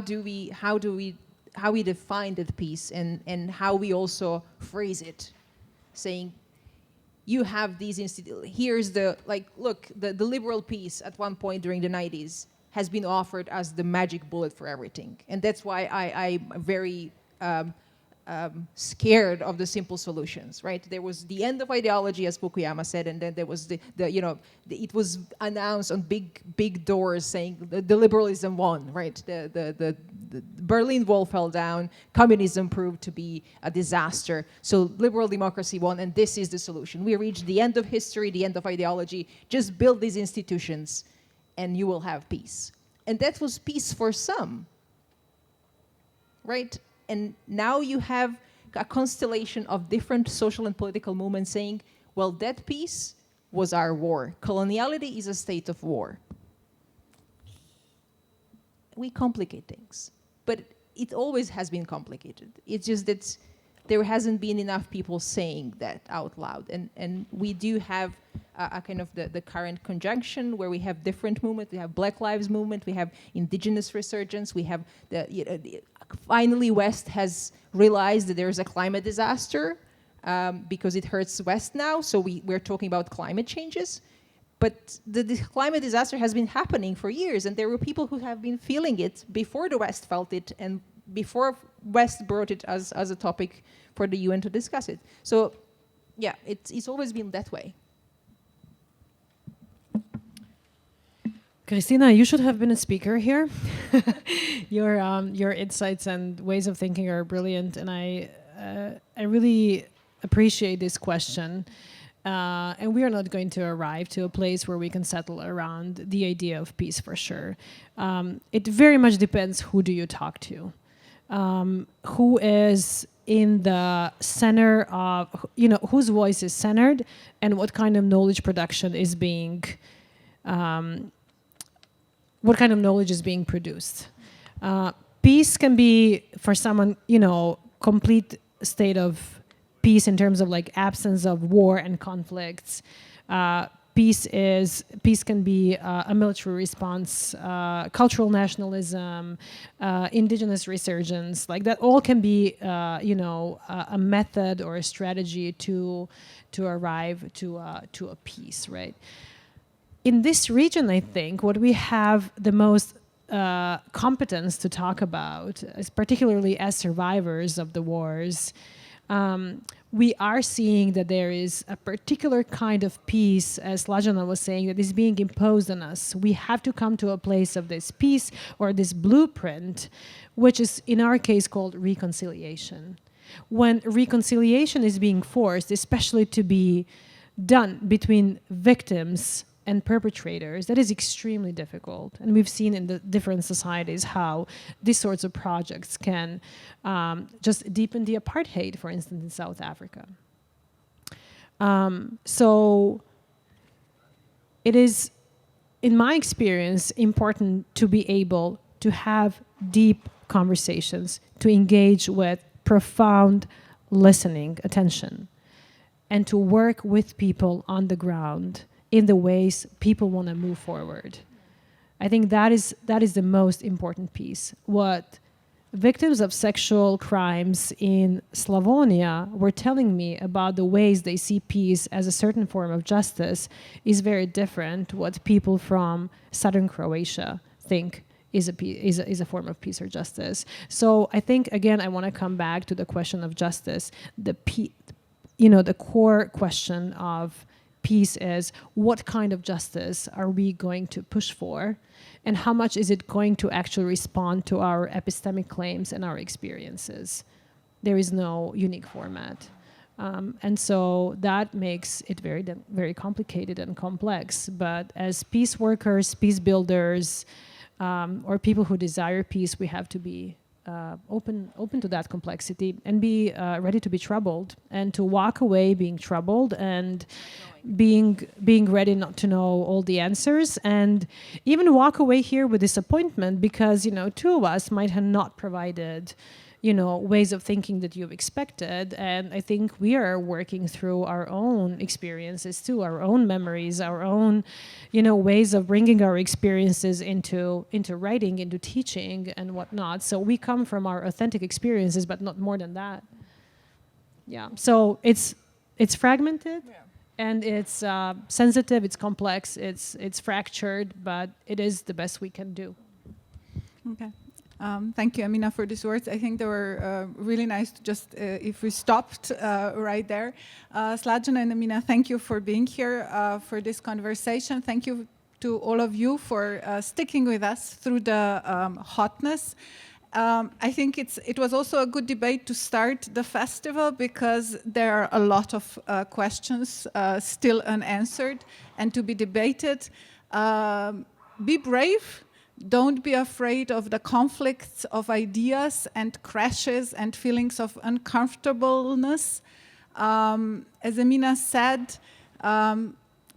we define that peace, and how we also phrase it, saying, you have these here's the, look, the liberal peace at one point during the 90s has been offered as the magic bullet for everything. And that's why I'm very scared of the simple solutions, right? There was the end of ideology, as Fukuyama said, and then there was it was announced on big doors saying the liberalism won, right? The Berlin Wall fell down, communism proved to be a disaster, so liberal democracy won, and this is the solution. We reached the end of history, the end of ideology, just build these institutions and you will have peace. And that was peace for some, right? And now you have a constellation of different social and political movements saying, well, that peace was our war. Coloniality is a state of war. We complicate things, but it always has been complicated. It's just that there hasn't been enough people saying that out loud. And we do have a kind of the current conjunction where we have different movements. We have Black Lives Movement, we have indigenous resurgence, we have finally West has realized that there's a climate disaster because it hurts West now, so we're talking about climate changes. But the climate disaster has been happening for years, and there were people who have been feeling it before the West felt it and before West brought it as a topic for the UN to discuss it. So, yeah, it's always been that way. Kristina, you should have been a speaker here. Your insights and ways of thinking are brilliant, and I really appreciate this question. And we are not going to arrive to a place where we can settle around the idea of peace for sure. It very much depends who do you talk to, who is in the center of, whose voice is centered, and what kind of knowledge production is being. What kind of knowledge is being produced. Peace can be, for someone, complete state of peace in terms of absence of war and conflicts. Peace can be a military response, cultural nationalism, indigenous resurgence. That all can be, a method or a strategy to arrive to a peace, right? In this region, I think what we have the most competence to talk about, is particularly as survivors of the wars, we are seeing that there is a particular kind of peace, as Sladjana was saying, that is being imposed on us. We have to come to a place of this peace or this blueprint, which is in our case called reconciliation. When reconciliation is being forced, especially to be done between victims and perpetrators, that is extremely difficult. And we've seen in the different societies how these sorts of projects can just deepen the apartheid, for instance, in South Africa. So it is, in my experience, important to be able to have deep conversations, to engage with profound listening, attention, and to work with people on the ground in the ways people want to move forward. I think that is the most important piece. What victims of sexual crimes in Slavonia were telling me about the ways they see peace as a certain form of justice is very different what people from southern Croatia think is a form of peace or justice. So I think, again, I want to come back to the question of justice, the core question of peace is what kind of justice are we going to push for, and how much is it going to actually respond to our epistemic claims and our experiences. There is no unique format. And so that makes it very complicated and complex. But as peace workers, peace builders, or people who desire peace, we have to be open to that complexity and be ready to be troubled, and to walk away being troubled and being ready not to know all the answers, and even walk away here with disappointment because, two of us might have not provided ways of thinking that you've expected. And I think we are working through our own experiences too, our own memories, our own, ways of bringing our experiences into writing, into teaching and whatnot. So we come from our authentic experiences, but not more than that. Yeah. So it's fragmented, and it's sensitive, it's complex, it's fractured, but it is the best we can do. Okay. Thank you, Emina, for these words. I think they were really nice to just, if we stopped right there. Sladjana and Emina, thank you for being here for this conversation. Thank you to all of you for sticking with us through the hotness. I think it was also a good debate to start the festival because there are a lot of questions still unanswered and to be debated. Be brave. Don't be afraid of the conflicts of ideas and crashes and feelings of uncomfortableness. As Emina said,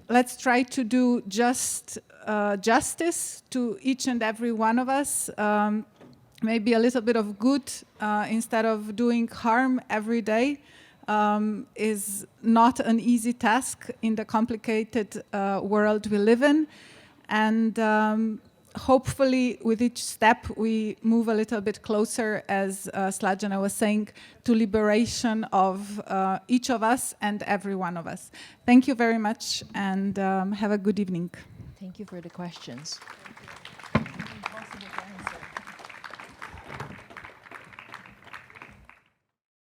let's try to do justice to each and every one of us. Maybe a little bit of good instead of doing harm every day is not an easy task in the complicated world we live in. And hopefully, with each step, we move a little bit closer, as Sladjana was saying, to liberation of each of us and every one of us. Thank you very much, and have a good evening. Thank you for the questions.